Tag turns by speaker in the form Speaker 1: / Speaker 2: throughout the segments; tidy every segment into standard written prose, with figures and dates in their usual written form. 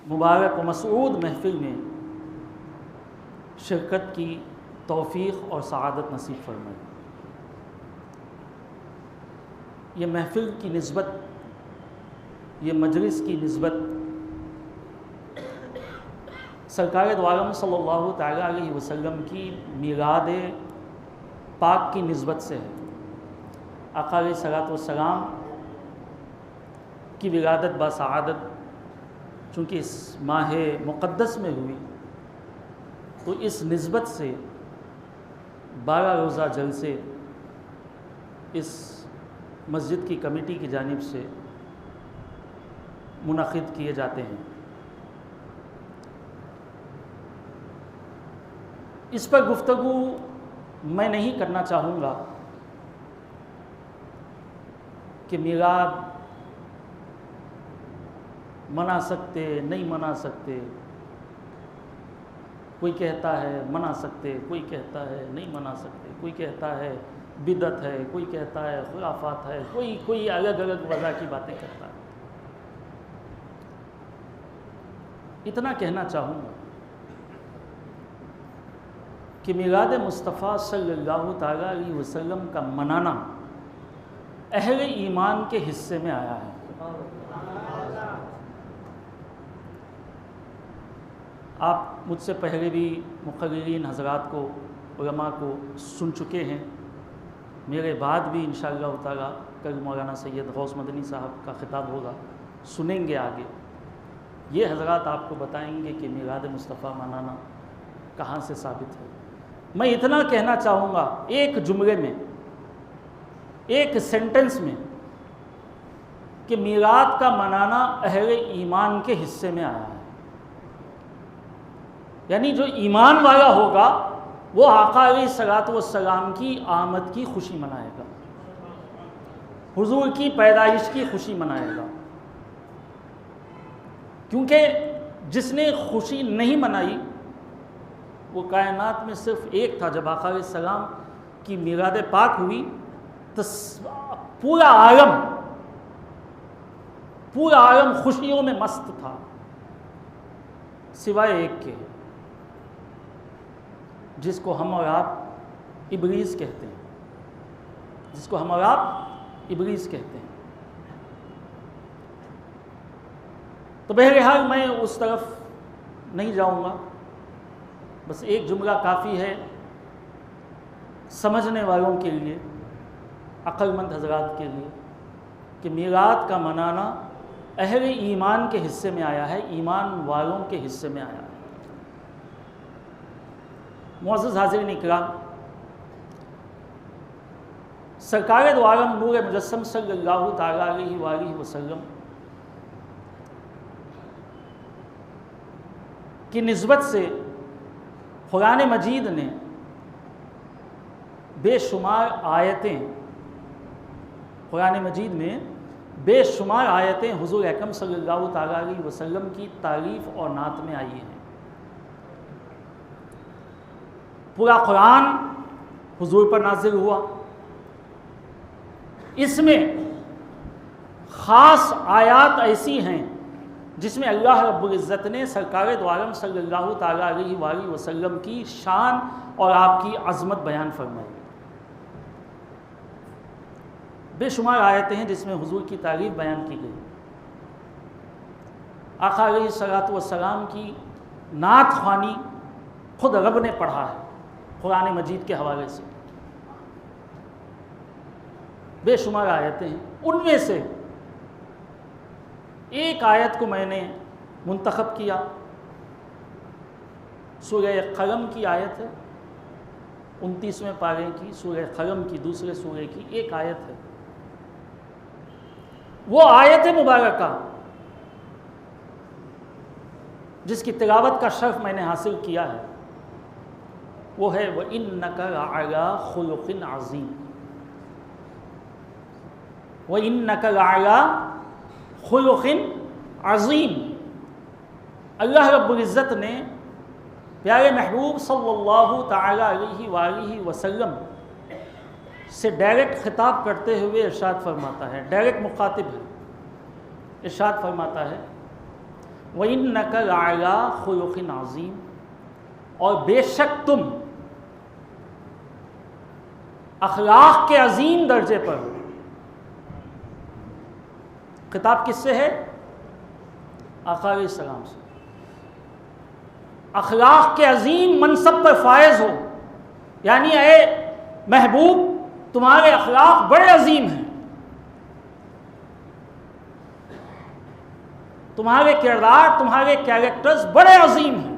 Speaker 1: मुबारक व मसऊद महफ़िल में शिरकत की तौफ़ीक़ और सआदत नसीब फरमाए। ये महफ़िल की निस्बत, ये मजलिस की निस्बत सरकार दो आलम सल्लल्लाहु तआला अलैहि वसल्लम की मीलाद पाक की निस्बत से है। आका अलैहिस्सलातु वस्सलाम की विलादत बासआदत चूँकि इस माह मुक़द्दस में हुई, तो इस निस्बत से 12 रोज़ा जलसे इस मस्जिद की कमेटी की जानिब से मुनक़िद किए जाते हैं। इस पर गुफ्तगू मैं नहीं करना चाहूँगा कि मीलाद मना सकते नहीं मना सकते, कोई कहता है मना सकते, कोई कहता है नहीं मना सकते, कोई कहता है बिदअत है, कोई कहता है खुराफात है, कोई अलग अलग वजह की बातें करता है। इतना कहना चाहूँगा कि मिलाद मुस्तफ़ा सल्लल्लाहु तआला अलैहि वसल्लम का मनाना अहले ईमान के हिस्से में आया है। आप मुझसे पहले भी मुक़र्रिरीन हज़रात को, उलमा को सुन चुके हैं। मेरे बाद भी इंशाअल्लाह ताला कल मौलाना सैयद गौस मदनी साहब का ख़िताब होगा, सुनेंगे आगे। ये हज़रात आपको बताएंगे कि मिलाद मुस्तफ़ा मनाना कहाँ से साबित है। मैं इतना कहना चाहूँगा एक जुमले में, एक सेंटेंस में, कि मिलाद का मनाना अहले ईमान के हिस्से में आया है। यानी जो ईमान वाला होगा वो आका अलैहिस्सलातु वस्सलाम की आमद की खुशी मनाएगा, हुजूर की पैदाइश की खुशी मनाएगा। क्योंकि जिसने खुशी नहीं मनाई वो कायनात में सिर्फ एक था। जब आका अलैहिस्सलाम की मिलाद पाक हुई तो पूरा आलम खुशियों में मस्त था, सिवाय एक के, जिसको हम और आप इब्लीस कहते हैं, जिसको हम और आप इब्लीस कहते हैं। तो बहरहाल मैं उस तरफ नहीं जाऊंगा, बस एक जुमला काफ़ी है समझने वालों के लिए, अक्लमंद हज़रात के लिए, कि मिलाद का मनाना अहले ईमान के हिस्से में आया है, ईमान वालों के हिस्से में आया है। मुअज़्ज़ज़ हाज़िरीन इकराम, सरकार दो आलम नूर मुजस्सम सल्लल्लाहु तआला अलैहि वसल्लम की निस्बत से कुरान मजीद ने बेशुमार आयतें, कुरान मजीद में बेशुमार आयतें हुज़ूर अकरम सल्लल्लाहु तआला अलैहि वसल्लम की तारीफ़ और नात में आई हैं। पूरा कुरान हुजूर पर नाजिल हुआ। इसमें ख़ास आयात ऐसी हैं जिसमें अल्लाह रब्बुल इज़्ज़त ने सरकार दो आलम सल्लल्लाहु तआला अलैहि वसल्लम की शान और आपकी अज़मत बयान फरमाई। बेशुमार आयतें हैं जिसमें हुजूर की तारीफ़ बयान की गई। आका अलैहिस्सलातु वस्सलाम की नात ख़्वानी खुद रब ने पढ़ा है कुरान मजीद के हवाले से। बेशुमार आयतें हैं, उनमें से एक आयत को मैंने मुंतखब किया। सूरह क़लम की आयत है, 29वें पारे की, सूरह क़लम की, दूसरे सूरह की एक आयत है। वो आयत मुबारका जिसकी तिलावत का शर्फ मैंने हासिल किया है वो है व इन्नका लअला खुलुक़िन अज़ीम, व इन्नका लअला खुलुक़िन अज़ीम। अल्लाह रब्बुल इज़्ज़त ने प्यारे महबूब सल्लल्लाहु तआला अलैहि वसल्लम से डायरेक्ट खिताब करते हुए इरशाद फरमाता है, डायरेक्ट मुखातिब है, इरशाद फरमाता है व इन्नका लअला खुलुक़िन अज़ीम, और बेशक तुम अखलाक के अजीम दर्जे पर हो। खिताब किससे है? आका अलैहिस्सलाम से। अखलाक के अजीम मनसब पर फायज हो, यानी ए महबूब तुम्हारे अखलाक बड़े अजीम हैं, तुम्हारे किरदार, तुम्हारे कैरेक्टर्स बड़े अजीम हैं।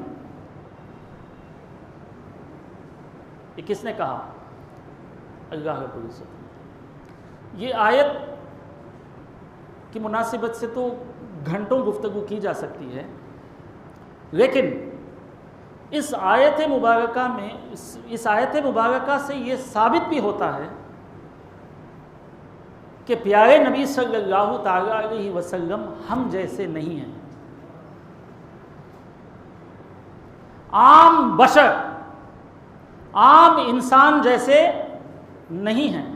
Speaker 1: ये किसने कहा? अल्लाह रब्बुल इज़्ज़त। ये आयत की मुनासिबत से तो घंटों गुफ्तगू की जा सकती है, लेकिन इस आयत मुबारका में, इस आयत मुबारका से ये साबित भी होता है कि प्यारे नबी सल्लल्लाहु ताला अलैहि वसल्लम हम जैसे नहीं हैं। आम बशर, आम इंसान जैसे नहीं हैं,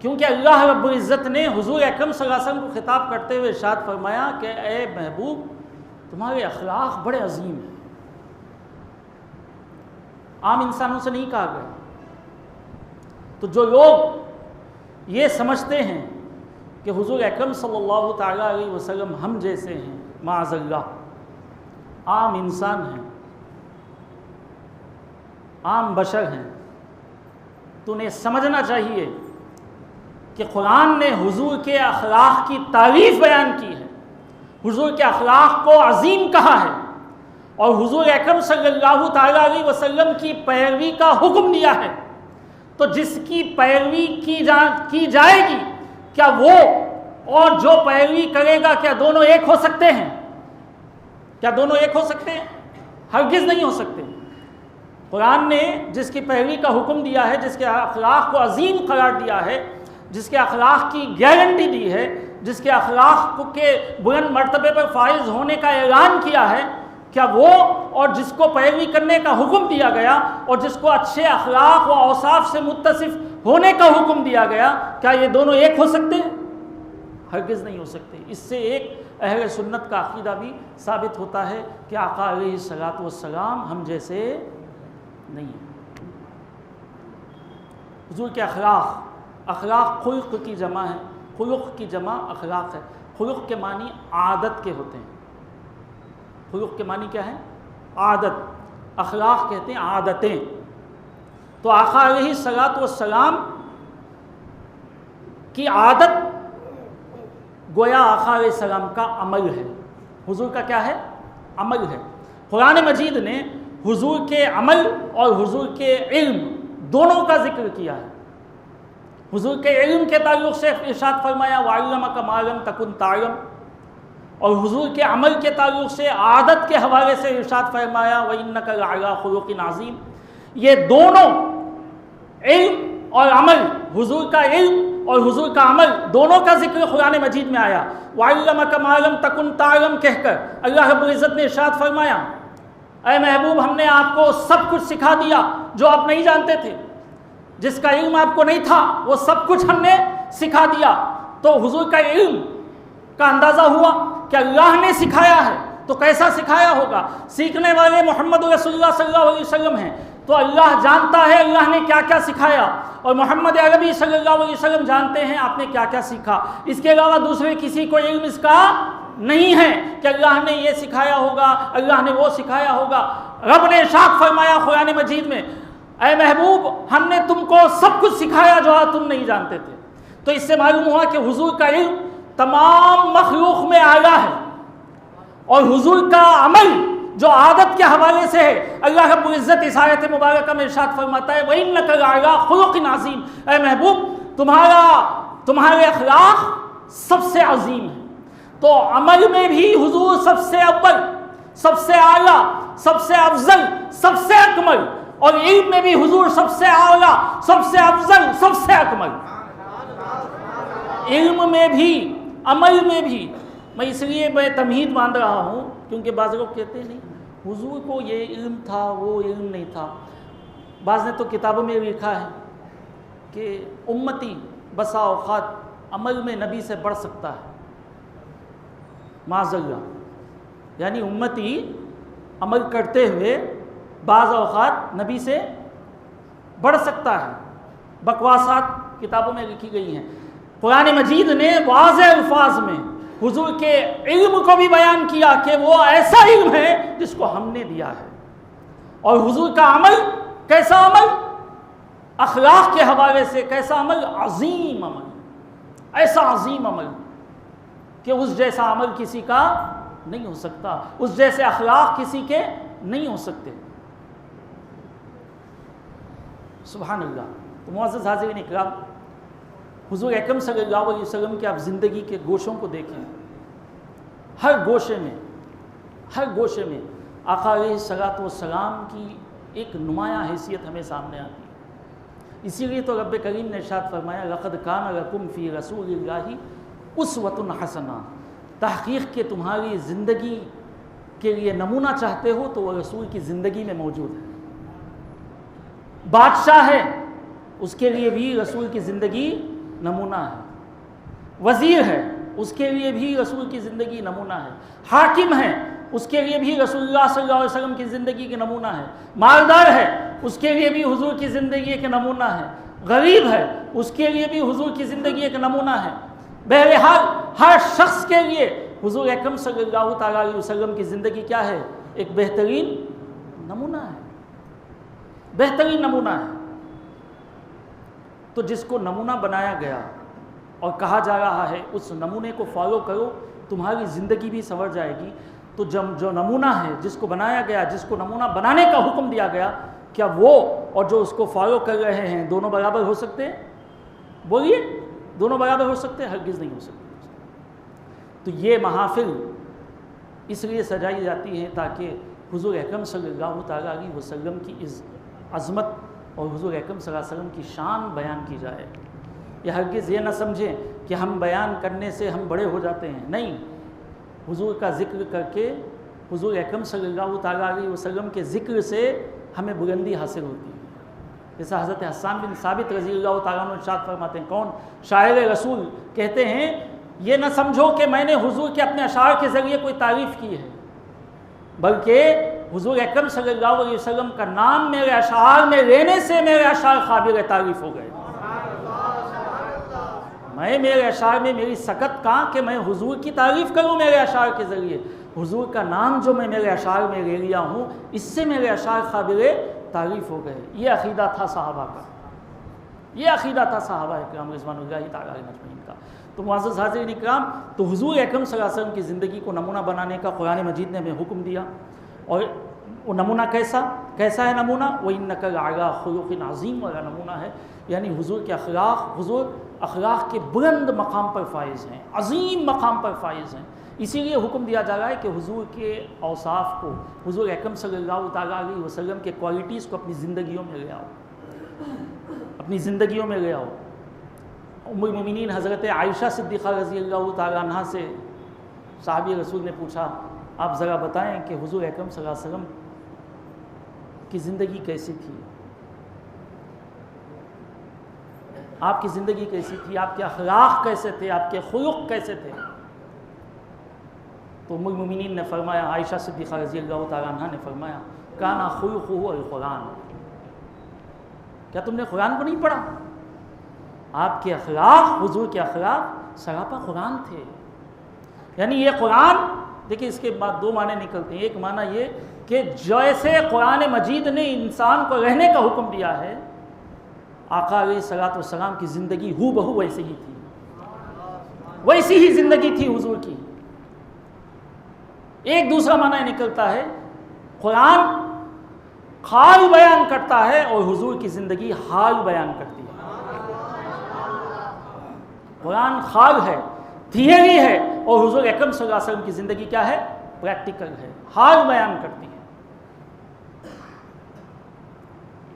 Speaker 1: क्योंकि अल्लाह रब्बुल इज़्ज़त ने हुज़ूर अकरम सल्लल्लाहु अलैहि वसल्लम को खिताब करते हुए इरशाद फरमाया कि ए महबूब तुम्हारे अखलाक बड़े अजीम हैं। आम इंसानों से नहीं कहा गया। तो जो लोग ये समझते हैं कि हुज़ूर अकरम सल्लल्लाहु ताला अलैहि वसल्लम हम जैसे हैं, माअज़ल्लाह, आम इंसान हैं, आम बशर हैं, तो उन्हें समझना चाहिए कि कुरान ने हुज़ूर के अखलाक की तारीफ़ बयान की है, हुज़ूर के अखलाक को अजीम कहा है, और हुज़ूर अकरम सल्लल्लाहु ताला अलैहि वसल्लम की पैरवी का हुक्म दिया है। तो जिसकी पैरवी की जाएगी, क्या वो और जो पैरवी करेगा, क्या दोनों एक हो सकते हैं? क्या दोनों एक हो सकते हैं? हरगिज़ नहीं हो सकते। कुरान ने जिसकी पैरवी का हुक्म दिया है, जिसके अखलाक को अजीम करार दिया है, जिसके अखलाक की गारंटी दी है, जिसके अखलाक के बुलंद मर्तबे पर फाइज होने का ऐलान किया है, क्या वो और जिसको पैरवी करने का हुक्म दिया गया और जिसको अच्छे अखलाक व औसाफ से मुत्तसिफ होने का हुक्म दिया गया, क्या ये दोनों एक हो सकते हैं? हरगिज़ नहीं हो सकते। इससे एक अहले सुन्नत का अक़ीदा भी साबित होता है कि आका अलैहिस्सलातु वस्सलाम हम जैसे नहीं है। हुज़ूर के अखलाक खुल्क़ की जमा है, खुलुक़ की जमा अखलाक है। खुलुक़ के मानी आदत के होते हैं। खुलुक़ के मानी क्या है? आदत। अखलाक कहते हैं आदतें। तो आका अलैहिस्सलातु वस्सलाम की आदत गोया आका अलैहिस्सलाम का अमल है। हुज़ूर का क्या है? अमल है। कुरान मजीद ने हुज़ूर के अमल और हुज़ूर के इल्म दोनों का जिक्र किया है। हुज़ूर के इल्म के ताल्लुक़ से इरशाद फरमाया वअल्लमका मा लम तकुन ताअलम, और हुज़ूर के अमल के ताल्लुक़ से आदत के हवाले से इरशाद फरमाया व इन्नका लअला खुलुक़िन अज़ीम। ये दोनों इल्म और अमल, हुज़ूर का इल्म और हुज़ूर का अमल दोनों का जिक्र कुरान मजीद में आया। वअल्लमका मा लम तकुन ताअलम कहकर अल्लाह रब्बुल इज़्ज़त ने इरशाद फरमाया, ऐ महबूब हमने आपको सब कुछ सिखा दिया जो आप नहीं जानते थे, जिसका इल्म आपको नहीं था वो सब कुछ हमने सिखा दिया। तो हुज़ूर का इल्म का अंदाज़ा हुआ कि अल्लाह ने सिखाया है, तो कैसा सिखाया होगा? सीखने वाले मोहम्मद रसूलुल्लाह सल्लल्लाहु अलैहि वसल्लम हैं, तो अल्लाह जानता है अल्लाह ने क्या क्या सिखाया, और मोहम्मद अरबी सल्लल्लाहु अलैहि वसल्लम जानते हैं आपने क्या क्या सीखा। इसके अलावा दूसरे किसी को इल्म इसका नहीं है कि अल्लाह ने ये सिखाया होगा, अल्लाह ने वो सिखाया होगा। रब ने इरशाद फरमाया कुरान मजीद में, ऐ महबूब हमने तुमको सब कुछ सिखाया जो तुम नहीं जानते थे। तो इससे मालूम हुआ कि हुजूर का इल्म तमाम मखलूक में आला है, और हुजूर का अमल जो आदत के हवाले से है, अल्लाह रब्बुल इज़्ज़त इस आयत मुबारका में इरशाद फरमाता है वइन्नका लअला खुलुक़िन अज़ीम, ऐ महबूब तुम्हारे अखलाक सबसे अजीम है। तो अमल में भी हुजूर सबसे अव्वल, सबसे आला, सबसे अफजल, सबसे अकमल, और इल्म में भी हुजूर सबसे आला, सबसे अफजल, सबसे अकमल। इल्म में भी, अमल में भी। मैं इसलिए तमहीद बांध रहा हूँ क्योंकि बाज़ लोग कहते हैं नहीं हुजूर को ये इल्म था वो इल्म नहीं था। बाज़ ने तो किताबों में लिखा है कि उम्मती बसा औक़ात अमल में नबी से बढ़ सकता है, माज़अल्लाह। यानी उम्मती अमल करते हुए बाज़ औक़ात नबी से बढ़ सकता है। बकवासात किताबों में लिखी गई हैं। कुरान मजीद ने वाज़ेह अल्फाज में हुजूर के इल्म को भी बयान किया कि वो ऐसा इल्म है जिसको हमने दिया है। और हुजूर का अमल कैसा अमल, अखलाक के हवाले से कैसा अमल, अजीम अमल, ऐसा अजीम अमल कि उस जैसा अमल किसी का नहीं हो सकता, उस जैसे अखलाक किसी के नहीं हो सकते। सुभान अल्लाह। तो मुअज़्ज़ज़ हाज़िरीन इकराम, हुज़ूर अकरम सल्लल्लाहु अलैहि वसल्लम की आप ज़िंदगी के गोशों को देखें, हर गोशे में आका अलैहिस्सलातु वस्सलाम की एक नुमायाँ हैसियत हमें सामने आती है। इसीलिए तो रब्बे करीम ने इरशाद फरमाया, लक़द कान लकुम फ़ी रसूलिल्लाहि उस्वतुन हसना, तहक़ीक़ के तुम्हारी ज़िंदगी के लिए नमूना चाहते हो तो वह रसूल की ज़िंदगी में मौजूद है। बादशाह है, उसके लिए भी रसूल की ज़िंदगी नमूना है। वज़ीर है, उसके लिए भी रसूल की ज़िंदगी नमूना है। हाकिम है, उसके लिए भी रसूलुल्लाह सल्लल्लाहु अलैहि वसल्लम की ज़िंदगी के नमूना है। मालदार है, उसके लिए भी हुजूर की ज़िंदगी एक नमूना है। गरीब है, उसके लिए भी हुजूर की ज़िंदगी एक नमूना है। बहरहाल हर शख्स के लिए हुजूर अकरम सल्लल्लाहु तआला अलैहि वसल्लम की ज़िंदगी क्या है, एक बेहतरीन नमूना है, बेहतरीन नमूना है। तो जिसको नमूना बनाया गया और कहा जा रहा है उस नमूने को फॉलो करो, तुम्हारी ज़िंदगी भी संवर जाएगी। तो जब जो नमूना है, जिसको बनाया गया, जिसको नमूना बनाने का हुक्म दिया गया, क्या वो और जो उसको फॉलो कर रहे हैं दोनों बराबर हो सकते हैं? बोलिए, दोनों बराबर हो सकते हैं? हरगिज़ नहीं हो सकते। तो ये महाफिल इसलिए सजाई जाती है ताकि हुजूर अकरम सल्लल्लाहु तआला अलैहि वसल्लम की इस अज़मत और हुजूर अकरम सल्लल्लाहु अलैहि वसल्लम की शान बयान की जाए। या हरगिज़ ये ना समझें कि हम बयान करने से हम बड़े हो जाते हैं। नहीं, हुजूर का ज़िक्र करके, हुजूर अकरम सल्लल्लाहु तआला अलैहि वसल्लम के ज़िक्र से हमें बुलंदी हासिल होती है। जैसा हज़रत हस्सान बिन साबित रज़ियल्लाहु तआला अन्हु इरशाद फरमाते हैं, कौन शायर रसूल, कहते हैं ये ना समझो कि मैंने हुजूर के अपने अशार के ज़रिए कोई तारीफ़ की है, बल्कि हुजूर अकरम सल्लल्लाहु अलैहि वसल्लम का नाम मेरे अशार में लेने से मेरे अशार काबिल तारीफ़ हो गए। मैं मेरे अशार में मेरी सकत कहाँ कि मैं हुजूर की तारीफ़ करूँ मेरे अशार के ज़रिए। हुजूर का नाम जो मैं मेरे अशार में ले लिया हूँ, इससे मेरे अशार काबिल तारीफ़ हो गए। ये अक़ीदा था सहाबा का, ये अक़ीदा था सहाबा इकराम रिज़वानुल्लाहि तआला अलैहिम अजमईन का। तो मुअज़्ज़ज़ हाज़िरीन इकराम, तो हुजूर अकरम सल्लल्लाहु अलैहि वसल्लम की ज़िंदगी को नमूना बनाने का कुरान मजीद ने हमें हुक्म दिया। और वो नमूना कैसा है नमूना, वो इन्नका लअला खुलुक़िन अज़ीम वाला नमूना है। यानी हुजूर के अखलाक, हुजूर अखलाक के बुलंद मकाम पर फाइज़ हैं, अज़ीम मकाम पर फाइज़ हैं। इसीलिए हुक्म दिया जा रहा है कि हुजूर के औसाफ़ को, हुजूर अकरम सल्लल्लाहु तआला अलैहि वसल्लम के क्वालिटीज़ को अपनी ज़िंदगियों में ले आओ, अपनी ज़िंदगियों में ले आओ। उम्मुल मोमिनीन हज़रत आयशा सिद्दीक़ा रज़ियल्लाहु तआला अन्हा से साहबी रसूल ने पूछा, आप ज़रा बताएं कि हुजूर अकरम सल्लल्लाहु अलैहि वसल्लम की ज़िंदगी कैसी थी, आपकी ज़िंदगी कैसी थी, आपके अखलाक कैसे थे, आपके खुलुक़ कैसे थे। तो उम्मुल मोमिनीन ने फरमाया, आयशा सिद्दीक़ा रज़ियल्लाहु तआला अन्हा ने फरमाया, काना खुलुक़ुहु अल-कुरान, क्या तुमने कुरान को नहीं पढ़ा? आपके अखलाक, हुजूर के अखलाक सरापा कुरान थे। यानी ये कुरान, देखिए इसके बाद दो माने निकलते हैं। एक माना ये कि जैसे कुरान मजीद ने इंसान को रहने का हुक्म दिया है, आका अलैहिस्सलातु वस्सलाम की ज़िंदगी हू बहू वैसे ही थी, वैसी ही ज़िंदगी थी हुजूर की। एक दूसरा माना निकलता है, कुरान खाल बयान करता है और हुजूर की ज़िंदगी हाल बयान करती है। कुरान खाल है, थियरी है, और हुजूर अकरम सल्लल्लाहु अलैहि वसल्लम की ज़िंदगी क्या है, प्रैक्टिकल है, हाल बयान करती है।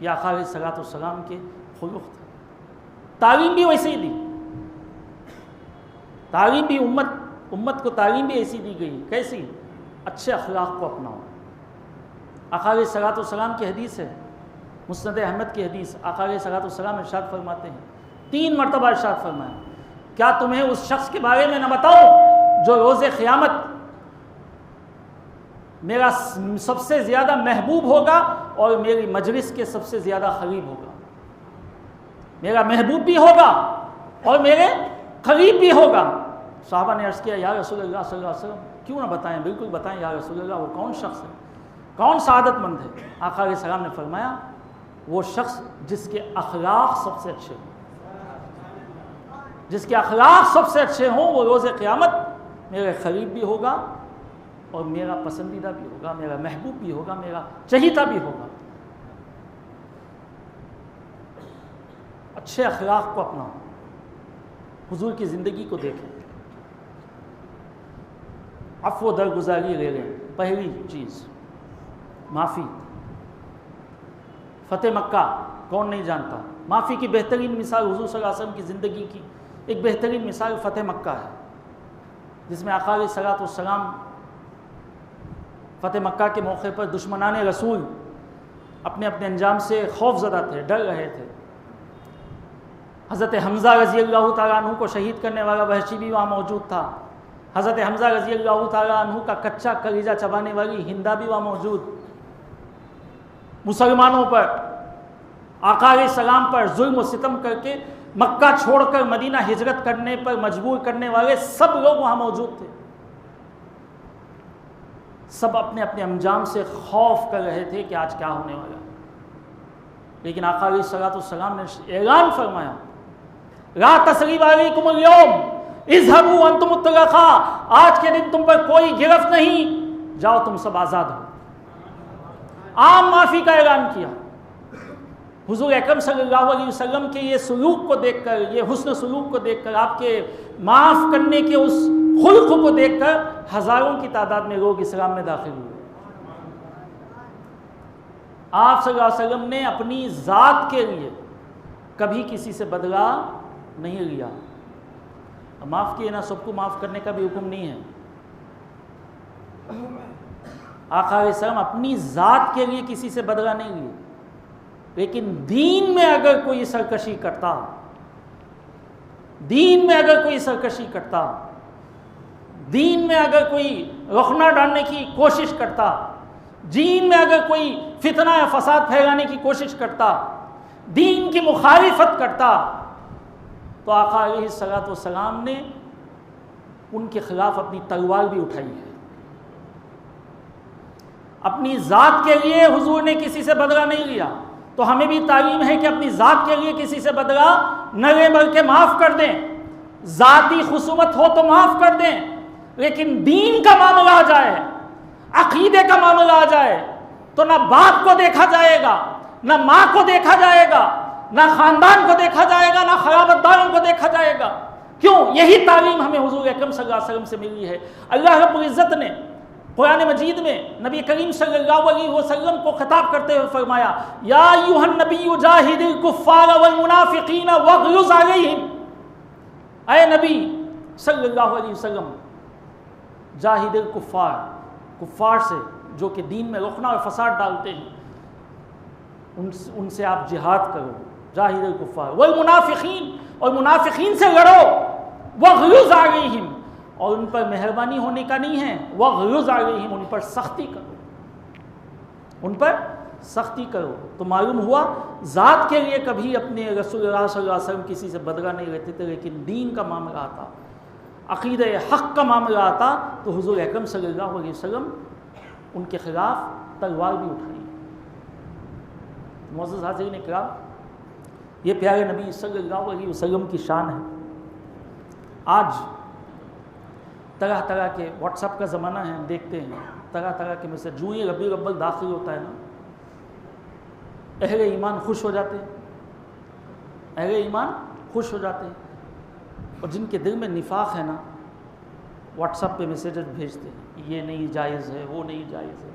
Speaker 1: या आका अलैहिस्सलातु वस्सलाम के खुलुक़ थे। तालीम भी वैसे ही दी, तालीम भी उम्मत को तालीम भी ऐसी दी गई। कैसी? अच्छे अखलाक को अपनाओ। आका अलैहिस्सलातु वस्सलाम की हदीस है, मुस्नद अहमद की हदीस, आका अलैहिस्सलातु वस्सलाम इरशाद फरमाते हैं, 3 मरतबा इरशाद फरमाया, क्या तुम्हें उस शख्स के बारे में न बताऊं जो रोज़े क़यामत मेरा सबसे ज़्यादा महबूब होगा और मेरी मजलिस के सबसे ज़्यादा करीब होगा। मेरा महबूब भी होगा और मेरे करीब भी होगा। साहबा ने अर्ज़ किया, या रसूलल्लाह सल्लल्लाहु अलैहि वसल्लम, क्यों ना बताएं, बिल्कुल बताएं या रसूलल्लाह, वो कौन शख्स है, कौन सादतमंद है? आका अलैहिस्सलाम ने फरमाया, वो शख्स जिसके अखलाक सबसे अच्छे हों, जिसके अखलाक सबसे अच्छे हों, वो रोज़े क़यामत मेरे करीब भी होगा और मेरा पसंदीदा भी होगा, मेरा महबूब भी होगा, मेरा चहीता भी होगा। अच्छे अखलाक को अपनाओ, हुजूर की ज़िंदगी को देखें, अफ़्व दरगुज़ारी ले लें। पहली चीज़ माफ़ी। फ़तेह मक्का कौन नहीं जानता? माफ़ी की बेहतरीन मिसाल हुजूर सल्लल्लाहु अलैहि वसल्लम की ज़िंदगी की एक बेहतरीन मिसाल फ़तेह मक्का है, जिसमें आका अलैहिस्सलातु वस्सलाम फ़तेह मक्का के मौके पर दुश्मनाने रसूल अपने अपने अंजाम से खौफज़दा थे, डर रहे थे। हज़रत हमज़ा रज़ी अल्लाह तआला अन्हु को शहीद करने वाला वहशी भी वहाँ मौजूद था। हज़रत हमज़ा रज़ी अल्लाह तआला अन्हु का कच्चा कलीजा चबाने वाली हिंदा भी वहाँ मौजूद। मुसलमानों पर, आका अलैहिस्सलाम पर जुल्म व सितम करके मक्का छोड़कर मदीना हिजरत करने पर मजबूर करने वाले सब लोग वहाँ मौजूद थे। सब अपने अपने अंजाम से खौफ कर रहे थे कि आज क्या होने वाला। लेकिन आका अलैहिस्सलातु वस्सलाम ने ऐलान फरमाया, ला तस्रीब अलैकुमुल यौम इज़हबू अंतुम मुतलक़ा, आज के दिन तुम पर कोई गिरफ्त नहीं, जाओ तुम सब आज़ाद हो। आम माफ़ी का ऐलान किया। हुज़ूर अकरम सल्लल्लाहु अलैहि वसल्लम के ये सलूक को देखकर, ये हुस्न सलूक को देखकर, आपके माफ़ करने के उस खुल्क़ को देखकर हज़ारों की तादाद में लोग इस्लाम में दाखिल हुए। आप सल्लल्लाहु अलैहि वसल्लम ने अपनी ज़ात के लिए कभी किसी से बदला नहीं लिया। माफ़ किए ना, सबको माफ़ करने का भी हुक्म नहीं है। आका अलैहिस्सलाम अपनी ज़ात के लिए किसी से बदला नहीं लिए, लेकिन दीन में अगर कोई सरकशी करता, दीन में अगर कोई सरकशी करता, दीन में अगर कोई रखना डालने की कोशिश करता, दीन में अगर कोई फितना या फसाद फैलाने की कोशिश करता, दीन की मुखालिफत करता, तो आका अलैहिस्सलातु वस्सलाम ने उनके खिलाफ अपनी तलवार भी उठाई है। अपनी ज़ात के लिए हुजूर ने किसी से बदला नहीं लिया, तो हमें भी तालीम है कि अपनी ज़ात के लिए किसी से बदला न लें, बल्कि माफ़ कर दें। ज़ाती खुसूमत हो तो माफ़ कर दें, लेकिन दीन का मामला आ जाए, अक़ीदे का मामला आ जाए, तो ना बाप को देखा जाएगा, ना माँ को देखा जाएगा, ना ख़ानदान को देखा जाएगा, ना ख़राबतदारों को देखा जाएगा। क्यों? यही तालीम हमें हुजूर अकरम सल्लल्लाहु अलैहि वसल्लम से मिली है। अल्लाह रब्बुल इज़्ज़त ने कुरान मजीद में नबी करीम सल्लल्लाहु अलैहि वसल्लम को खिताब करते हुए फरमाया, या अय्युहन नबिय्यु जाहिदिल कुफ़्फ़ार वल मुनाफ़िक़ीन वग़्लुज़ अलैहिम। ऐ नबी सल्लल्लाहु अलैहि वसल्लम, जाहिदिल कुफ़्फ़ार, कुफ़्फ़ार से जो कि दीन में रुखना और फसाद डालते हैं, उनसे आप जिहाद करो। जाहिदिल कुफ़्फ़ार वल मुनाफ़िक़ीन, और मुनाफ़िक़ीन से लड़ो। वग़्लुज़ अलैहिम, और उन पर मेहरबानी होने का नहीं है, वग़्लुज़ अलैहिम, उन पर सख्ती करो, उन पर सख्ती करो। तो मालूम हुआ ज़ात के लिए कभी अपने रसूलुल्लाह सल्लल्लाहु अलैहि वसल्लम किसी से बदला नहीं लेते थे, लेकिन दीन का मामला आता, अक़ीदे हक़ का मामला आता, तो हुज़ूर अकरम सल्लल्लाहु अलैहि वसल्लम उनके ख़िलाफ़ तलवार भी उठाई। मुअज़्ज़ज़ हाज़िरीन इकराम, ये प्यारे नबी सल्लल्लाहु अलैहि वसल्लम की शान है। आज तरह तरह के व्हाट्सएप का ज़माना है, हम देखते हैं तरह तरह के मैसेज। जो ही रबीउल अव्वल दाखिल होता है ना, अहले ईमान खुश हो जाते हैं, अहले ईमान खुश हो जाते हैं, और जिनके दिल में निफाक है ना, व्हाट्सएप पे मैसेज भेजते हैं, ये नहीं जायज़ है, वो नहीं जायज़ है,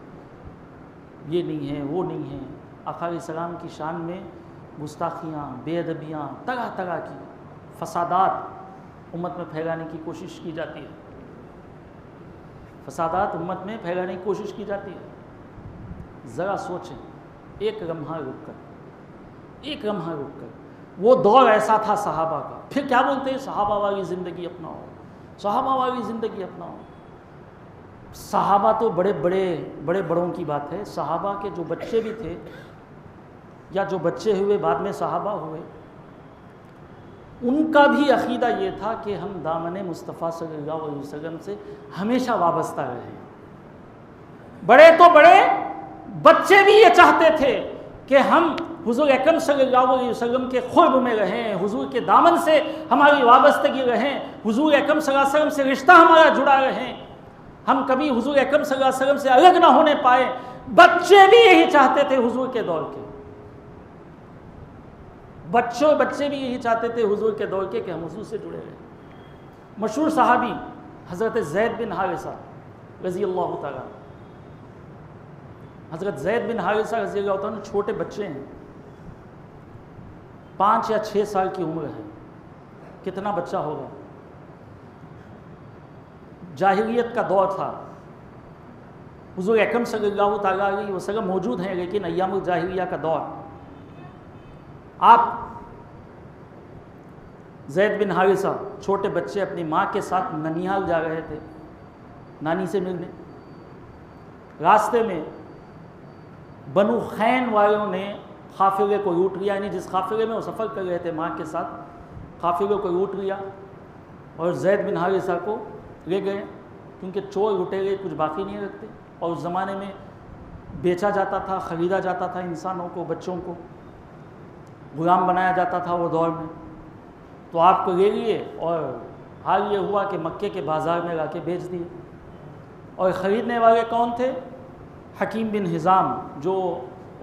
Speaker 1: ये नहीं है, वो नहीं है। आका अलैहिस्सलाम की शान में गुस्ताखियाँ, बेअदबियाँ, तरह तरह की फसादात उम्मत में फैलाने की कोशिश की जाती है, फसादात उम्मत में फैलाने की कोशिश की जाती है। ज़रा सोचें, एक लम्हा रुक कर, एक लम्हा रुक कर, वो दौर ऐसा था सहाबा का। फिर क्या बोलते हैं, सहाबा वाली ज़िंदगी अपनाओ, सहाबा वाली ज़िंदगी अपनाओ। सहाबा तो बड़े बड़ों की बात है। सहाबा के जो बच्चे भी थे या जो बच्चे हुए बाद में सहाबा हुए, उनका भी अक़ीदा ये था कि हम दामन मुस्तफ़ा सल्लल्लाहु अलैहि वसल्लम से हमेशा वाबस्ता रहें। बड़े तो बड़े, बच्चे भी ये चाहते थे कि हम हुज़ूर अकरम सल्लल्लाहु अलैहि वसल्लम के ख़ुर्ब में रहें, हुज़ूर के दामन से हमारी वाबस्तगी रहें, हुज़ूर अकरम सल्लल्लाहु अलैहि वसल्लम से रिश्ता हमारा जुड़ा रहें, हम कभी हुज़ूर अकरम सल्लल्लाहु अलैहि वसल्लम से अलग ना होने पाए। बच्चे भी यही चाहते थे हुज़ूर के दौर के, बच्चे भी यही चाहते थे हुज़ूर के दौर के कि हम हुज़ूर से जुड़े रहें। मशहूर सहाबी हज़रत ज़ैद बिन हारिसा रज़ी अल्लाह तआला, हज़रत ज़ैद बिन हारिसा रज़ी अल्लाह तआला छोटे बच्चे हैं, 5 या 6 साल की उम्र है। कितना बच्चा होगा? जाहिलियत का दौर था, हुज़ूर अकरम सल्लल्लाहु तआला अलैहि वसल्लम मौजूद हैं, लेकिन अय्यामुल जाहिलिया का दौर। आप ज़ैद बिन हारिसा छोटे बच्चे अपनी माँ के साथ ननिहाल जा रहे थे नानी से मिलने। रास्ते में बनु खैन वालों ने काफ़िले को लूट लिया, यानी जिस काफ़िले में वो सफ़र कर रहे थे माँ के साथ, काफ़िले को लूट लिया और ज़ैद बिन हारिसा को ले गए, क्योंकि चोर लुटेरे कुछ बाकी नहीं रखते और उस ज़माने में बेचा जाता था, ख़रीदा जाता था इंसानों को, बच्चों को गुलाम बनाया जाता था वो दौर में। तो आपको ले लिए और हाल ये हुआ कि मक्के के बाज़ार में लाके बेच दिए। और ख़रीदने वाले कौन थे? हकीम बिन हिज़ाम, जो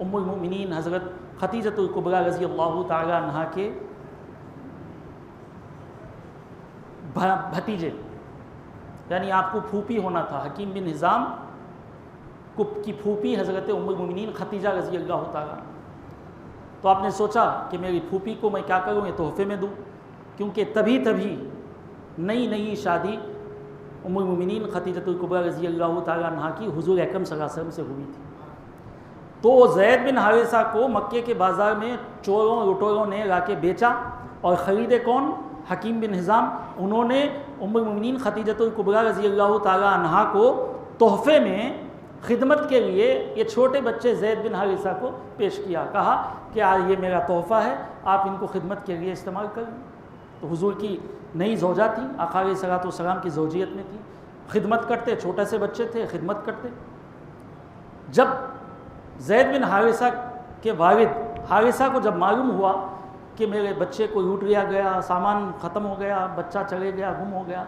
Speaker 1: उम्मुल मोमिनीन हज़रत खतीजतुल कुबरा रज़ी अल्लाह तआला अन्हा के भतीजे, यानी आपको फूफी होना था। हकीम बिन हिज़ाम की फूफी हज़रत उम्मुल मोमिनीन खतीजा रज़ी अल्लाह तआला। तो आपने सोचा कि मेरी फूफी को मैं क्या करूँ, ये तोहफे में दूँ, क्योंकि तभी नई शादी उम्मुल मोमिनीन खतीजतुल कुबरा रज़ी अल्लाह तआला अन्हा की हुज़ूर अकरम सल्लल्लाहु अलैहि वसल्लम से हुई थी। तो ज़ैद बिन हारिसा को मक्के के बाज़ार में चोरों लुटेरों ने लाके बेचा और ख़रीदे कौन? हकीम बिन हिज़ाम। उन्होंने उम्मुल मोमिनीन खतीजतुल कुबरा रज़ी अल्लाह तआला अन्हा को तोहफे में खिदमत के लिए ये छोटे बच्चे ज़ैद बिन हारिसा को पेश किया, कहा कि आज ये मेरा तोहफ़ा है, आप इनको खिदमत के लिए इस्तेमाल करें। तो हुज़ूर की नई ज़ौजा थी, आका अलैहिस्सलातु वस्सलाम की ज़ौजियत में थी, खिदमत करते, छोटे से बच्चे थे, खिदमत करते। जब ज़ैद बिन हारिसा के वालिद हारिसा को जब मालूम हुआ कि मेरे बच्चे को लूट लिया गया, सामान ख़त्म हो गया, बच्चा चले गया, गुम हो गया,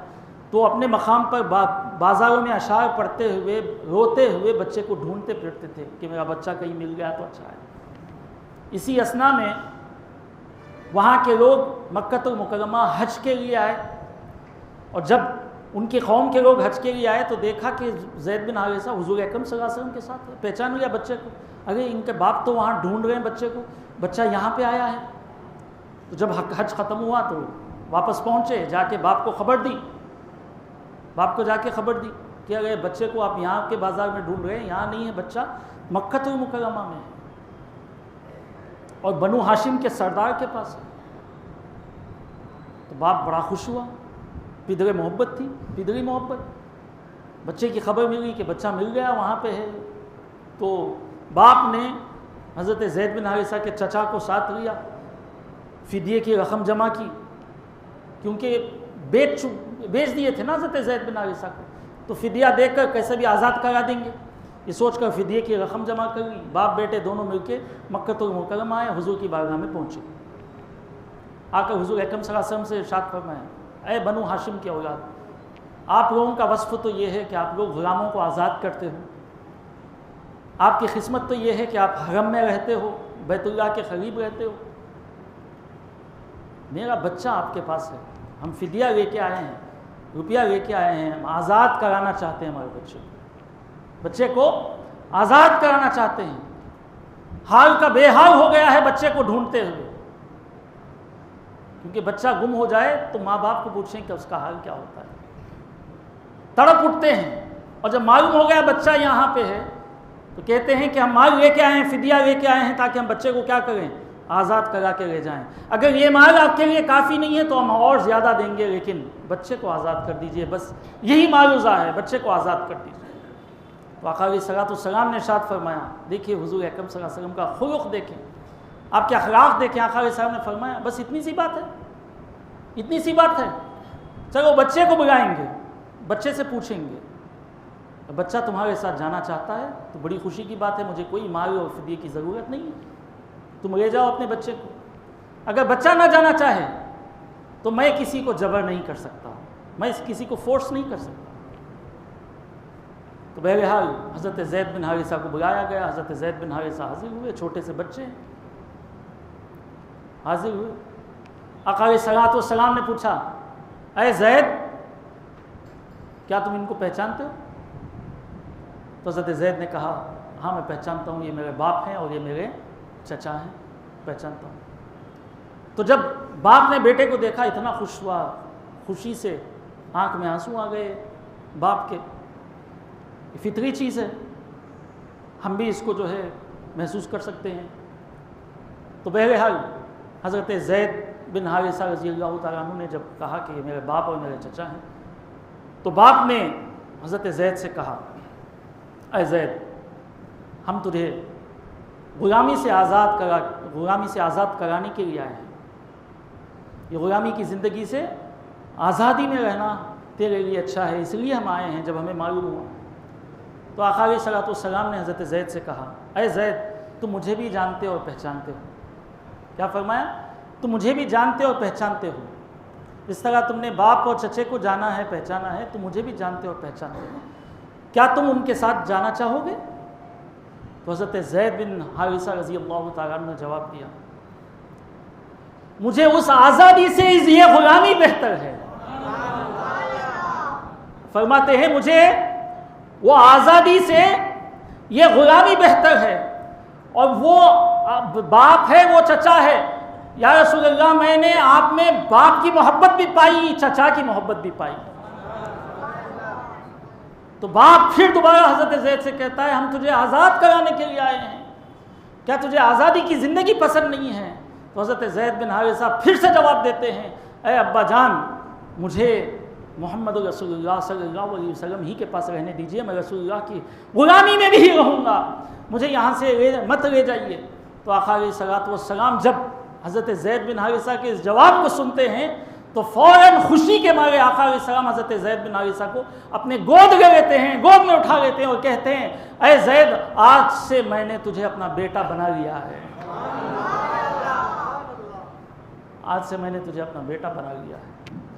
Speaker 1: तो अपने मकाम पर बाज़ारों में अशार पढ़ते हुए, रोते हुए बच्चे को ढूंढते फिरते थे कि मेरा बच्चा कहीं मिल गया तो अच्छा है। इसी असना में वहाँ के लोग मक्कतुल मुकर्रमा हज के लिए आए, और जब उनके कौम के लोग हज के लिए आए तो देखा कि ज़ैद बिन हारिसा हुज़ूर अकरम सल्लल्लाहु अलैहि वसल्लम के साथ है। पहचान लिया बच्चे को, अरे इनके बाप तो वहाँ ढूंढ रहे हैं बच्चे को, बच्चा यहाँ पे आया है। तो जब हज ख़त्म हुआ तो वापस पहुँचे, जाके बाप को खबर दी, बाप को जाके खबर दी कि अरे बच्चे को आप यहाँ के बाज़ार में ढूंढ रहे हैं, यहाँ नहीं है बच्चा, मक्कतुल मुकर्रमा में है और बनु हाशिम के सरदार के पास है। तो बाप बड़ा खुश हुआ, पिदरे मोहब्बत थी, पिदरी मोहब्बत। बच्चे की खबर मिली कि बच्चा मिल गया, वहाँ पे है। तो बाप ने हज़रत ज़ैद बिन हारिसा के चचा को साथ लिया, फ़िदिये की रकम जमा की, क्योंकि बेच दिए थे ना हज़रत ज़ैद बिन हारिसा को, तो फ़िदिया देकर कैसे भी आज़ाद करा देंगे, ये सोचकर फ़िदिये की रकम जमा कर ली। बाप बेटे दोनों मिलके मक्कतुल मुकर्रमा आए, हुज़ूर की बारगाह में पहुँचे। आकर हुज़ूर अकरम सल्लल्लाहु अलैहि वसल्लम से इरशाद फरमाया, ऐ बनु हाशिम के औलाद, आप लोगों का वस्फ़ तो ये है कि आप लोग ग़ुलामों को आज़ाद करते हो, आपकी किस्मत तो ये है कि आप हरम में रहते हो, बैतुल्लाह के करीब रहते हो। मेरा बच्चा आपके पास है, हम फ़िदिया लेके आए हैं, रुपया लेके आए हैं, हम आज़ाद कराना चाहते हैं हमारे बच्चे को आज़ाद कराना चाहते हैं। हाल का बेहाल हो गया है बच्चे को ढूंढते हुए, क्योंकि बच्चा गुम हो जाए तो माँ बाप को पूछें कि उसका हाल क्या होता है, तड़प उठते हैं। और जब मालूम हो गया बच्चा यहाँ पे है तो कहते हैं कि हम माल लेके आए हैं, फ़िदिया लेके आए हैं, ताकि हम बच्चे को क्या करें, आज़ाद करा के ले जाएं। अगर ये माल आपके लिए काफ़ी नहीं है तो हम और ज़्यादा देंगे, लेकिन बच्चे को आज़ाद कर दीजिए, बस यही मालूज़ा है, बच्चे को आज़ाद कर दीजिए। तो आका अलैहिस्सलाम ने इरशाद फरमाया, देखिए हुजूर अकरम सल्लल्लाहु अलैहि वसल्लम का खुलुक देखें, आपके अखलाक देखें। आका अलैहिस्सलाम ने फरमाया, बस इतनी सी बात है, इतनी सी बात है, चलो बच्चे को बुलाएंगे, बच्चे से पूछेंगे, बच्चा तुम्हारे साथ जाना चाहता है तो बड़ी खुशी की बात है, मुझे कोई माल और फिदिये की ज़रूरत नहीं है, तुम ले जाओ अपने बच्चे को। अगर बच्चा ना जाना चाहे तो मैं किसी को जबर नहीं कर सकता, मैं किसी को फोर्स नहीं कर सकता। तो बहरहाल हज़रत ज़ैद बिन हारिसा को बुलाया गया। हज़रत ज़ैद बिन हारिसा हाजिर हुए, छोटे से बच्चे हाजिर हुए। आका अलैहिस्सलाम ने पूछा, अरे ज़ैद, क्या तुम इनको पहचानते हो? तो हज़रत ज़ैद ने कहा, हाँ मैं पहचानता हूँ, ये मेरे बाप हैं और ये मेरे चचा हैं, पहचानता हूँ। तो जब बाप ने बेटे को देखा, इतना खुश हुआ, खुशी से आंख में आंसू आ गए बाप के। फितरी चीज़ है, हम भी इसको जो है महसूस कर सकते हैं। तो बहरहाल हज़रत ज़ैद बिन हारिसा रज़ियल्लाहु तआला अन्हु ने जब कहा कि ये मेरे बाप और मेरे चचा हैं, तो बाप ने हज़रत ज़ैद से कहा, अरे ज़ैद, हम तुझे ग़ुलामी से आज़ाद कराने के लिए आए हैं। ये ग़ुलामी की ज़िंदगी से आज़ादी में रहना तेरे लिए अच्छा है, इसलिए हम आए हैं, जब हमें मालूम हुआ। तो आका अलैहिस्सलाम ने हज़रत ज़ैद से कहा, अरे ज़ैद, तुम मुझे भी जानते हो और पहचानते हो। क्या फरमाया? तुम मुझे भी जानते हो और पहचानते हो। जिस तरह तुमने बाप और चचे को जाना है, पहचाना है, तुम मुझे भी जानते हो और पहचानते हो। क्या तुम उनके साथ जाना चाहोगे? तो हज़रत ज़ैद बिन हारिसा रज़ियल्लाहु तआला अन्हु ने जवाब दिया, मुझे उस आज़ादी से ये ग़ुलामी बेहतर है। फरमाते हैं, मुझे वो आज़ादी से ये ग़ुलामी बेहतर है। और वो बाप है, वो चचा है। या रसूल अल्लाह, मैंने आप में बाप की मोहब्बत भी पाई, चचा की मोहब्बत भी पाई। तो बाप फिर दोबारा हज़रत ज़ैद से कहता है, हम तुझे आज़ाद कराने के लिए आए हैं, क्या तुझे आज़ादी की ज़िंदगी पसंद नहीं है? तो हज़रत ज़ैद बिन हारिसा फिर से जवाब देते हैं, अरे अब्बा जान, मुझे मोहम्मद रसूलुल्लाह सल्लल्लाहु अलैहि वसल्लम ही के पास रहने दीजिए, मैं रसूलुल्लाह की ग़ुलामी में भी रहूँगा, मुझे यहाँ से मत ले जाइए। तो आका अलैहिस्सलाम जब हज़रत ज़ैद बिन हारिसा के इस जवाब को सुनते हैं तो फ़ौरन खुशी के मारे आका अलैहिस्सलाम हज़रत ज़ैद बिन हारिसा को अपने गोद ले लेते हैं, गोद में उठा लेते हैं और कहते हैं, अरे ज़ैद, आज से मैंने तुझे अपना बेटा बना लिया है, आज से मैंने तुझे अपना बेटा बना लिया है।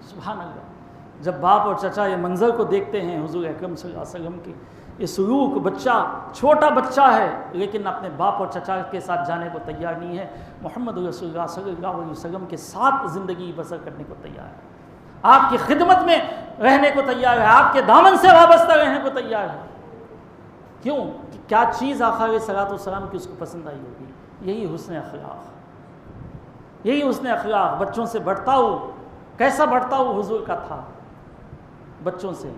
Speaker 1: सुभान अल्लाह। जब बाप और चचा ये मंज़र को देखते हैं, हुज़ूर अकरम सल्लल्लाहु अलैहि वसल्लम की ये सलूक, बच्चा छोटा बच्चा है लेकिन अपने बाप और चचा के साथ जाने को तैयार नहीं है, मोहम्मद रसूलुल्लाह सल्लल्लाहु अलैहि वसल्लम के साथ ज़िंदगी बसर करने को तैयार है, आपकी खिदमत में रहने को तैयार है, आपके दामन से वाबस्ता रहने को तैयार है। क्यों? कि क्या चीज़ आका अलैहिस्सलाम की उसको पसंद आई होगी? यही हुस्न अखलाक, यही हुस्न अखलाक। बच्चों से बर्ताव, कैसा बर्ताव हुजूर का था बच्चों से।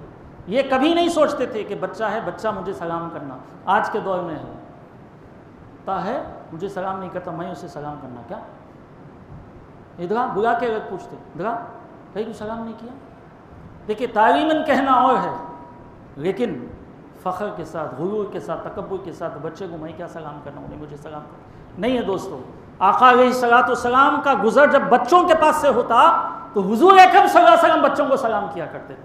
Speaker 1: ये कभी नहीं सोचते थे कि बच्चा है, बच्चा मुझे सलाम करना, आज के दौर में है मुझे सलाम नहीं करता, मैं उसे सलाम करना, क्या इधर बुला के अगर पूछते, इधर कहीं तू सलाम नहीं किया? देखिए, तालीमन कहना और है, लेकिन फ़ख्र के साथ, गुरूर के साथ, तकब्बुर के साथ बच्चे को मैं क्या सलाम करना, उन्हें मुझे सलाम करना नहीं है। दोस्तों, आका अलैहिस्सलाम का गुज़र जब बच्चों के पास से होता तो हुज़ूर अकरम सल्लल्लाहु अलैहि वसल्लम बच्चों को सलाम किया करते थे,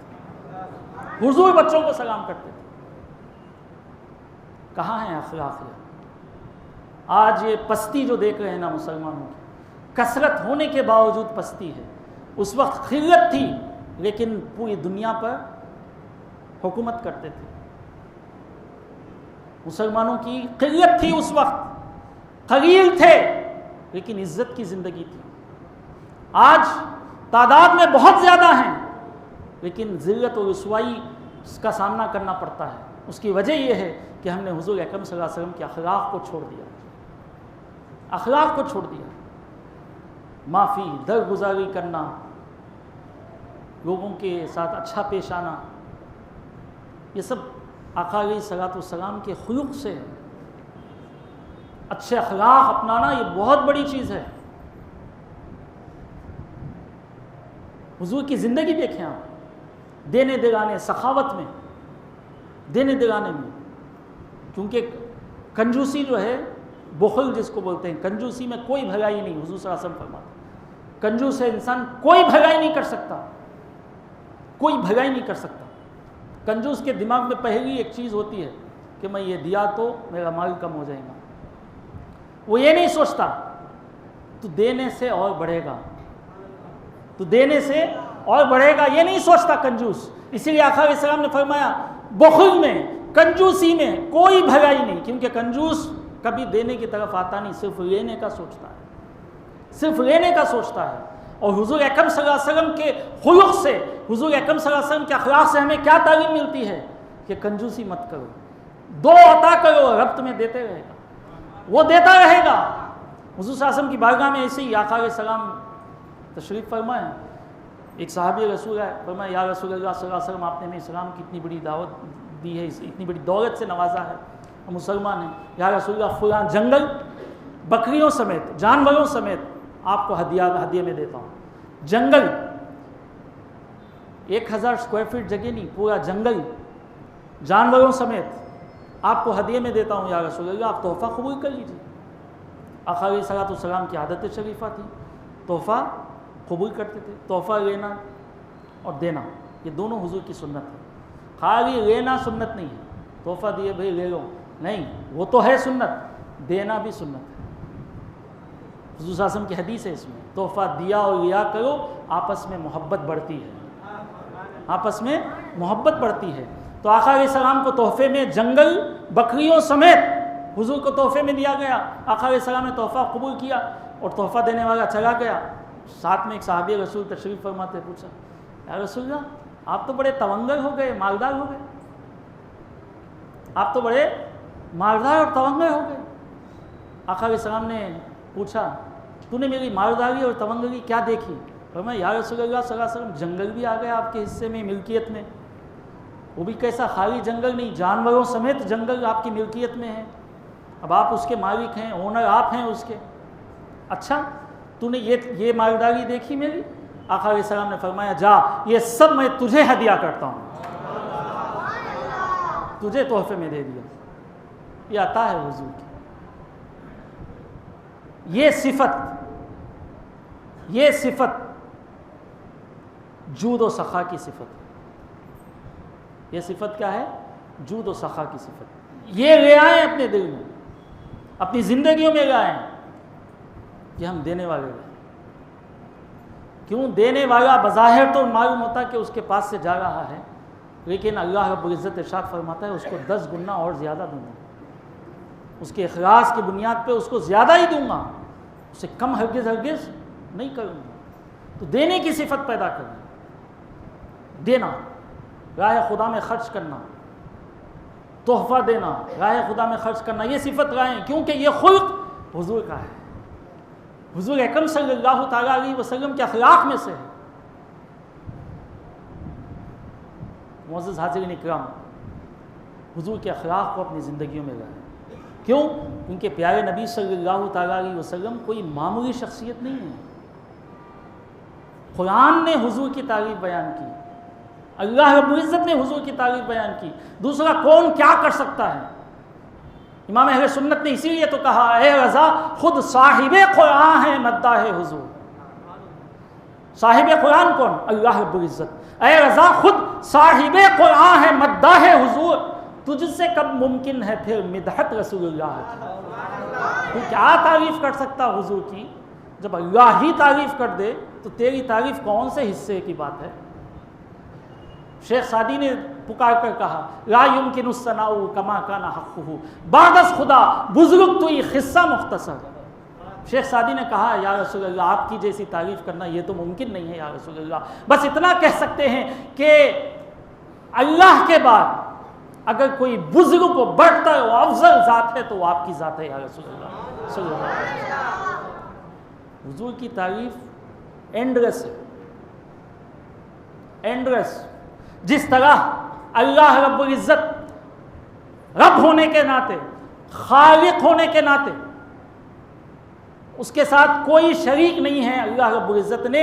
Speaker 1: हुज़ूर बच्चों को सलाम करते थे। कहाँ है अखलाक? आज ये पस्ती जो देख रहे हैं ना मुसलमानों की, कसरत होने के बावजूद पस्ती है। उस वक्त खिल्लत थी लेकिन पूरी दुनिया पर हुकूमत करते थे। मुसलमानों की किल्लत थी उस वक्त, कलील थे लेकिन इज्जत की ज़िंदगी थी। आज तादाद में बहुत ज़्यादा हैं लेकिन ज़िल्लत और रुसवाई का सामना करना पड़ता है। उसकी वजह यह है कि हमने हुज़ूर अकरम सल्लल्लाहु अलैहि वसल्लम के अखलाक को छोड़ दिया, अखलाक को छोड़ दिया। माफ़ी, दरगुजारी करना, लोगों के साथ अच्छा पेश आना, ये सब आका अलैहिस्सलाम के खुलुक़ से है। अच्छे अखलाक अपनाना ये बहुत बड़ी चीज़ है। हुज़ूर की ज़िंदगी देखें आप, देने दिलाने, सखावत में, देने दिलाने में, क्योंकि कंजूसी जो है, बुखल जिसको बोलते हैं, कंजूसी में कोई भलाई नहीं। हुजूर सल्लल्लाहु अलैहि वसल्लम फरमाते कंजूस है इंसान कोई भलाई नहीं कर सकता, कोई भलाई नहीं कर सकता। कंजूस के दिमाग में पहली एक चीज़ होती है कि मैं ये दिया तो मेरा माल कम हो जाएगा। वो ये नहीं सोचता तू देने से और बढ़ेगा, तू देने से और बढ़ेगा, ये नहीं सोचता कंजूस। इसीलिए आका अलैहिस्सलाम ने फरमाया बुखल में, कंजूसी में कोई भलाई नहीं, क्योंकि कंजूस कभी देने की तरफ आता नहीं, सिर्फ लेने का सोचता है, सिर्फ लेने का सोचता है। और हुजूर अकरम सल्लल्लाहु अलैहि वसल्लम के खुलुक से, हुजूर अकरम सल्लल्लाहु अलैहि वसल्लम के अखलाक से हमें क्या तालीम मिलती है कि कंजूसी मत करो, दो अता करो, रब तुम्हें देते रहेगा, वो देता रहेगा। हुजूर सल्लल्लाहु अलैहि वसल्लम की बारगाह में ऐसे ही आका अलैहिस्सलाम तशरीफ़ फरमाए, एक सहाबी रसूल है, फरमाया या रसूलल्लाह सल्लल्लाहु अलैहि वसल्लम आपने हमें इस्लाम की इतनी बड़ी दावत दी है, इतनी बड़ी दौलत से नवाजा है, हम मुसलमान हैं, या रसूलल्लाह फलां जंगल बकरियों समेत, जानवरों समेत आपको हदिया में देता हूँ। जंगल 1000 स्क्वायर फीट जगह नहीं, पूरा जंगल जानवरों समेत आपको हदिये में देता हूँ या रसूलल्लाह, आप तोहफ़ा कबूल कर लीजिए। आका अलैहिस्सलाम की आदत शरीफ़ा थी, तोहफ़ा कबूल करते थे। तोहफ़ा लेना और देना ये दोनों हुजूर की सुन्नत है। खाली लेना सुन्नत नहीं है, तोहफ़ा दिए भाई ले लो, नहीं, वो तो है सुन्नत, देना भी सुन्नत है। हुजूर सल्लल्लाहु अलैहि वसल्लम की हदीस है इसमें, तोहफ़ा दिया और लिया करो, आपस में मोहब्बत बढ़ती है, आपस में मोहब्बत बढ़ती है। तो आका अलैहिस्सलाम को तोहफे में जंगल बकरियों समेत हुजूर को तोहफे में दिया गया। आका अलैहिस्सलाम ने तोहफ़ा कबूल किया और तोहफ़ा देने वाला चला गया। साथ में एक सहाबी रसूल तशरीफ़ फरमाते, पूछा या रसूलल्लाह आप तो बड़े तवंगर हो गए, मालदार हो गए, आप तो बड़े मालदार और तवंगर हो गए। आका अलैहिस्सलाम ने पूछा तूने मेरी मालदारी और तवंगरी क्या देखी? फरमाया या रसूलल्लाह सल्लल्लाहु अलैहि वसल्लम जंगल भी आ गया आपके हिस्से में, मिल्कियत में, वो भी कैसा खाली जंगल नहीं, जानवरों समेत जंगल आपकी मिल्कियत में है, अब आप उसके मालिक हैं, ओनर आप हैं उसके। अच्छा तूने ये मालदारी देखी मेरी? आका अलैहिस्सलाम ने फरमाया जा, ये सब मैं तुझे हदिया करता हूँ, तुझे तोहफे में दे दिया। ये अता है हुजूर की। ये सिफत जूद व सखा की सिफत है। ये सिफत क्या है? जूद व सखा की सिफत। ये ले आए अपने दिल में, अपनी जिंदगियों में ले आए कि हम देने वाले हैं। क्यों? देने वाला बज़ाहिर तो मालूम होता कि उसके पास से जा रहा है, लेकिन अल्लाह रब्बुल इज़्ज़त इरशाद फरमाता है उसको 10 गुना और ज़्यादा दूंगा, उसके इखलास की बुनियाद पे उसको ज़्यादा ही दूंगा, उसे कम हरगिज़ नहीं करूँगा। तो देने की सिफत पैदा करना, देना, राह खुदा में खर्च करना, तोहफ़ा देना, राह खुदा में खर्च करना, ये सिफत लाएँ, क्योंकि ये खुल्क हुजूर का है, हुजूर अकरम सल्लल्लाहु तआला अलैहि वसल्लम के अखलाक में से है। मुअज़्ज़िज़ हाज़िरीन इकराम, हुजूर के अखलाक को अपनी ज़िंदगियों में लाएँ। क्यों? क्योंकि प्यारे नबी सल्लल्लाहु तआला अलैहि वसल्लम कोई मामूली शख्सियत नहीं है। कुरान ने हुजूर की तारीफ़ बयान की, अल्लाह रब्बुल इज़्ज़त ने हुजूर की तारीफ़ बयान की, दूसरा कौन क्या कर सकता है? इमाम अहले सुन्नत ने इसीलिए तो कहा ए रज़ा खुद साहिबे कुरान है मद्दा है हुजूर। साहिबे कुरान कौन? अल्लाह रब्बुल इज़्ज़त। ए रज़ा खुद साहिबे कुरान है मद्दा है हुजूर, तुझसे कब मुमकिन है फिर मिदहत रसूलुल्लाह की? तू क्या तारीफ़ कर सकता हुजूर की? जब अल्लाह ही तारीफ़ कर दे तो तेरी तारीफ़ कौन से हिस्से की बात है? शेख सादी ने पुकार कर कहा ला युमकिनु सनाउ कमा काना हक़्क़ुहु बादस खुदा बुज़ुर्ग तो ये खिस्सा मुख्तसर। शेख सादी ने कहा या रसूलल्लाह आपकी जैसी तारीफ़ करना ये तो मुमकिन नहीं है या रसूलल्लाह, बस इतना कह सकते हैं कि अल्लाह के बाद अगर कोई बुज़ुर्ग को बढ़ता है, अफजल ज़ात है तो वो आपकी ज़ात है या रसूलल्लाह सल्लल्लाहु अलैहि वसल्लम। हुजूर की तारीफ़ एंडलेस है, एंडलेस। जिस तरह अल्लाह रब्बुल इज़्ज़त रब होने के नाते, खालिक होने के नाते उसके साथ कोई शरीक नहीं है, अल्लाह रब्बुल इज़्ज़त ने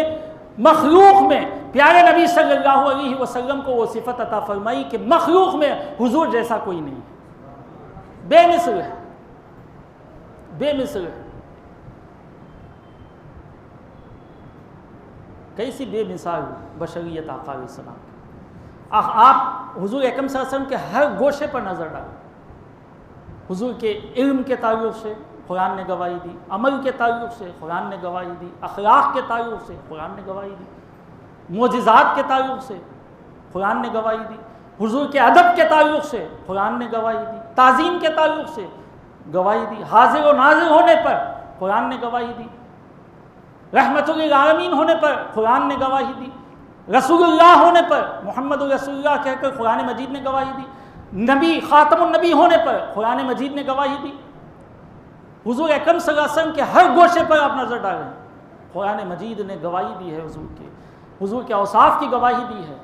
Speaker 1: मखलूक में प्यारे नबी सल्लल्लाहु अलैहि वसल्लम को वो सिफत अता फरमाई कि मखलूक में हुजूर जैसा कोई नहीं है। बेमिसल है, बेमिसल है। कैसी बेमिसाल बशरियत आका अलैहिस्सलाम की। आप हुजूर अकरम सल्लल्लाहु अलैहि वसल्लम के हर गोशे पर नज़र डालें। हुजूर के इल्म के ताल्लुक़ से कुरान ने गवाही दी, अमल के ताल्लुक़ से कुरान ने गवाही दी, अखलाक के ताल्लुक़ से कुरान ने गवाही दी, मोजिज़ात के ताल्लुक़ से कुरान ने गवाही दी, हुजूर के अदब के ताल्लुक़ से कुरान ने गवाही दी, ताज़ीम के ताल्लुक़ से गवाही दी, हाजिर व नाज़िर होने पर कुरान ने गवाही दी, रहमतुल आलमीन होने पर कुरान ने गवाही दी, रसूलुल्लाह होने पर मोहम्मद रसूलुल्लाह कहकर कुरान मजीद ने गवाही दी, नबी ख़ातमुन नबी होने पर कुरान मजीद ने गवाही दी। हुजूर अकरम सल्लल्लाहु अलैहि वसल्लम के हर गोशे पर आप नज़र डालें, कुरान मजीद ने गवाही दी है। हुजूर के औसाफ की गवाही दी है।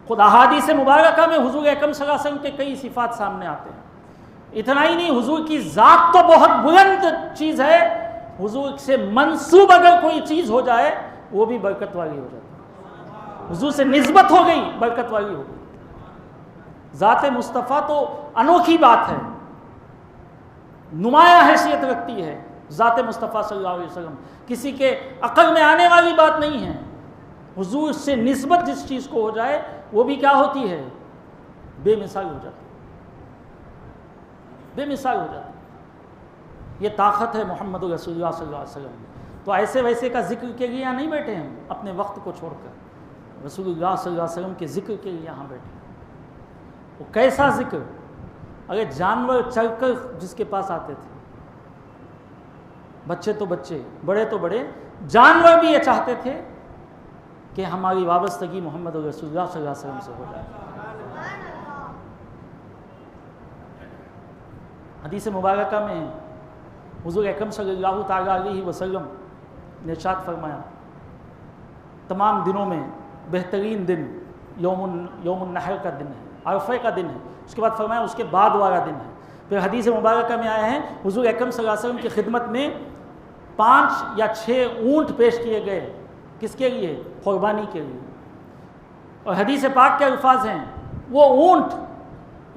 Speaker 1: खुद अहादीस मुबारका में हुजूर अकरम सल्लल्लाहु अलैहि वसल्लम के कई सिफ़ात सामने आते हैं। इतना ही नहीं, हुजूर की ज़ात तो बहुत बुलंद चीज़ है, हुजूर से मंसूब अगर कोई चीज़ हो जाए वो भी बरकत वाली हो जाती है। हुजूर से निस्बत हो गई, बरकत वाली हो गई। ज़ात मुस्तफ़ा तो अनोखी बात है, नुमाया हैसियत रखती है ज़ात मुस्तफ़ा सल्लल्लाहु अलैहि वसल्लम, किसी के अक़ल में आने वाली बात नहीं है। हुजूर से निस्बत जिस चीज़ को हो जाए वो भी क्या होती है, बेमिसाल हो जाती है, बेमिसाल हो जाती है। ये ताकत है मोहम्मद रसूलुल्लाह सल्लल्लाहु अलैहि वसल्लम। तो ऐसे वैसे का जिक्र के लिए यहाँ नहीं बैठे हम अपने वक्त को छोड़कर, रसूलुल्लाह सल्लल्लाहु अलैहि वसल्लम के जिक्र के लिए यहाँ बैठे। वो कैसा जिक्र, अगर जानवर चलकर जिसके पास आते थे, बच्चे तो बच्चे, बड़े तो बड़े, जानवर भी ये चाहते थे कि हमारी वाबस्तगी मोहम्मद रसूलुल्लाह सल्लल्लाहु अलैहि वसल्लम से हो जाए। हदीस मुबारका में हुजूर अकरम सल्लल्लाहु तआला अलैहि वसल्लम ने इरशाद फरमाया, तमाम दिनों में बेहतरीन दिन यौमुन नहर का दिन है, अरफे का दिन है। उसके बाद फरमाया उसके बाद वाला दिन है। फिर हदीस मुबारका में आया है हुजूर अकरम सल्लल्लाहु अलैहि वसल्लम की खिदमत में 5 या 6 ऊँट पेश किए गए। किसके लिए? कुर्बानी के लिए। और हदीस पाक के अल्फाज हैं, वो ऊँट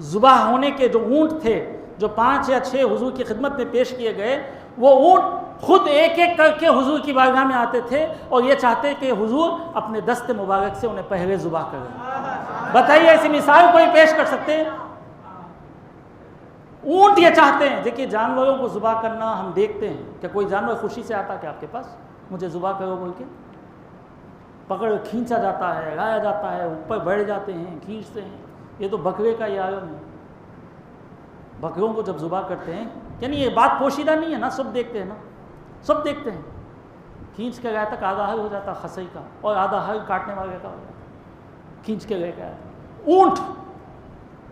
Speaker 1: ज़ुबाह होने के जो ऊँट थे, जो 5 या 6 हुजूर की खिदमत में पेश किए गए, वो ऊँट खुद एक एक करके हुजूर की बारगाह में आते थे और ये चाहते कि हुजूर अपने दस्त मुबारक से उन्हें पहले ज़ुबाह करें। बताइए ऐसी मिसाल कोई पेश कर सकते हैं? ऊँट ये चाहते हैं। देखिए, जानवरों को ज़ुबाह करना हम देखते हैं, क्या कोई जानवर खुशी से आता क्या आपके पास, मुझे ज़ुबाह करो बोल के? पकड़ खींचा जाता है, लाया जाता है, ऊपर बढ़ जाते हैं, खींचते हैं। ये तो बकरे का ये आलम है। बकरों को जब ज़ुबाह करते हैं, यानी ये बात पोशीदा नहीं है ना, सब देखते हैं ना, सब देखते हैं। खींच के गया तक आधा हल हो जाता खसई का और आधा हल काटने वाले का हो जाता, खींच के ले गया। ऊँट,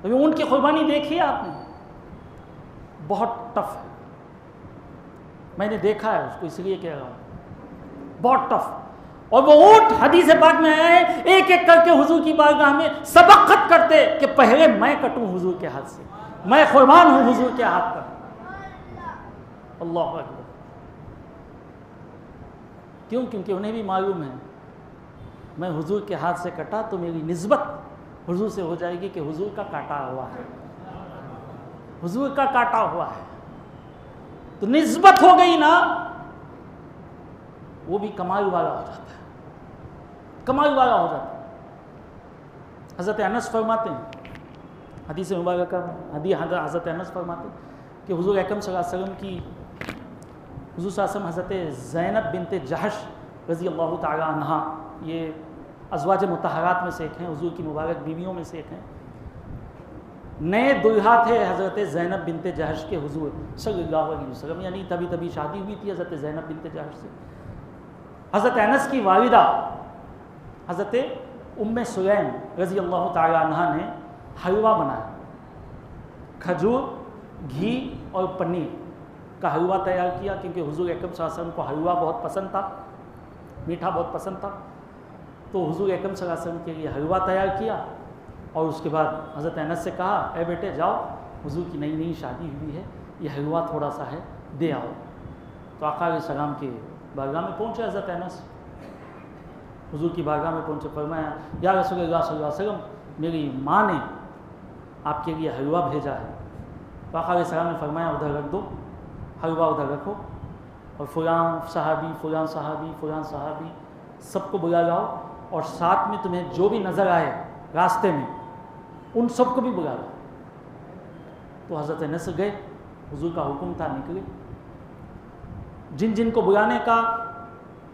Speaker 1: तो ऊँट की कुर्बानी देखी है आपने? बहुत टफ है, मैंने देखा है उसको, इसलिए कह रहा हूँ, बहुत टफ। और वो ऊँट हदीस पाक में आया है, एक एक करके हुजूर की बारगाह में सबक़त करते कि पहले मैं कटूं हुजूर के हाथ से, मैं कुर्बान हूं हुजूर के हाथ पर। अल्लाह अकबर। क्यों? क्योंकि उन्हें भी मालूम है मैं हुजूर के हाथ से कटा तो मेरी निस्बत हुजूर से हो जाएगी कि हुजूर का काटा हुआ है, हुजूर का काटा हुआ है। तो निस्बत हो गई ना, वो भी कमाल वाला हो जाता है, कमाल वाला हो जाता है। हज़रत अनस फरमाते हैं, हदीस मुबारक का हज़रत अनस फरमाते हैं कि हुजूर अकरम सल्लल्लाहु अलैहि वसल्लम की हुजूर सल्लल्लाहु अलैहि वसल्लम हज़रत ज़ैनब बिनते जहश रज़ी अल्लाह तआला अन्हा, ये अज़वाज मुतहरात में से एक हैं, हुजूर की मुबारक बीवियों में से एक हैं। नए दुल्हा थे हज़रत ज़ैनब बिनते जहश के हुजूर सल्लल्लाहु अलैहि वसल्लम, यानी तभी तभी शादी हुई थी हज़रत ज़ैनब बिनते जहश से। हज़रत अनस की वालिदा हज़रत उम्मे सुलैम रज़ी अल्लाह तआला अन्हा ने हलवा बनाया, खजूर, घी और पनीर का हलवा तैयार किया, क्योंकि हुजूर अकरम सल्लल्लाहु अलैहि वसल्लम को हलवा बहुत पसंद था, मीठा बहुत पसंद था। तो हुजूर अकरम सल्लल्लाहु अलैहि वसल्लम के लिए हलवा तैयार किया और उसके बाद हज़रत अनस से कहा, ए बेटे जाओ, हुजूर की नई नई शादी हुई है, ये हलवा थोड़ा सा है, दे आओ। तो आका अलैहिस्सलाम के बारगाह में पहुँचे हज़रत अनस, हुजूर की बारगाह में पहुँचे, फरमाया, या रसूलुल्लाह सल्लल्लाहु अलैहि वसल्लम, मेरी माँ ने आपके लिए हलवा भेजा है। तो आका अलैहिस्सलाम ने फरमाया उधर रख दो, हलवा उधर रखो और फलां सहाबी फलां सहाबी फलां सहाबी सबको बुला लाओ और साथ में तुम्हें जो भी नज़र आए रास्ते में उन सबको भी बुला लाओ। तो हज़रत अनस गए, हुजूर का हुक्म था, निकले। जिन जिन को बुलाने का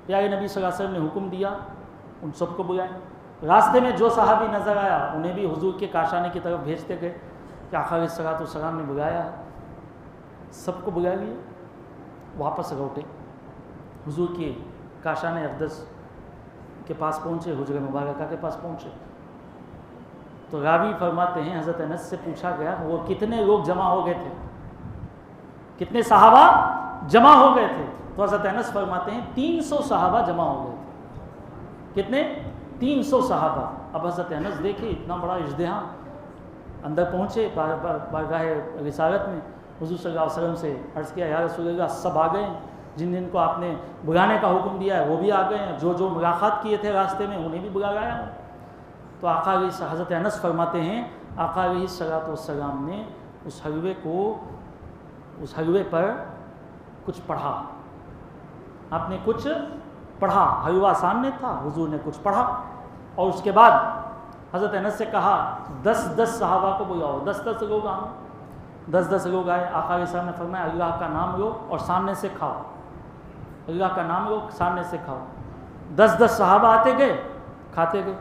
Speaker 1: प्यारे नबी सल्लल्लाहु अलैहि वसल्लम ने हुक्म दिया उन सबको बुलाए। रास्ते में जो सहाबी नज़र आया उन्हें भी हुजूर के काशाने की तरफ भेजते गए कि आका अलैहिस्सलाम ने बुलाया है, सबको बुला लिया। वापस लौटे, हुजूर के काशाने अक़दस के पास पहुँचे, हुजूर मुबारका के पास पहुँचे तो रावी फरमाते हैं हज़रत अनस से पूछा गया वो कितने लोग जमा हो गए थे, कितने सहाबा जमा हो गए थे। तो हज़रत अनस फरमाते हैं 300 सहाबा जमा हो गए थे। कितने? 300 सहाबा। अब हज़रत अनस देखे इतना बड़ा इज्तिहाम, अंदर पहुँचे बारगाह रिसालत में, हुजूर सल्लल्लाहु अलैहि वसल्लम से अर्ज़ किया या रसूल अल्लाह सब आ गए, जिन जिन को आपने बुलाने का हुक्म दिया है वो भी आ गए हैं, जो जो मुलाकात किए थे रास्ते में उन्हें भी बुला लाया। तो आका हज़रत अनस फरमाते हैं आका अलैहिस्सलाम ने उस हलवे पर कुछ पढ़ा, आपने कुछ पढ़ा, हलवा सामने था, हुजूर ने कुछ पढ़ा और उसके बाद हज़रत अनस से कहा 10-10 सहाबा को बुलाओ, 10-10 लोग आओ। 10-10 लोग आए। आका अलैहिस्सलाम ने फरमाया अल्लाह का नाम लो और सामने से खाओ, अल्लाह का नाम लो सामने से खाओ। 10-10 सहाबा आते गए, खाते गए,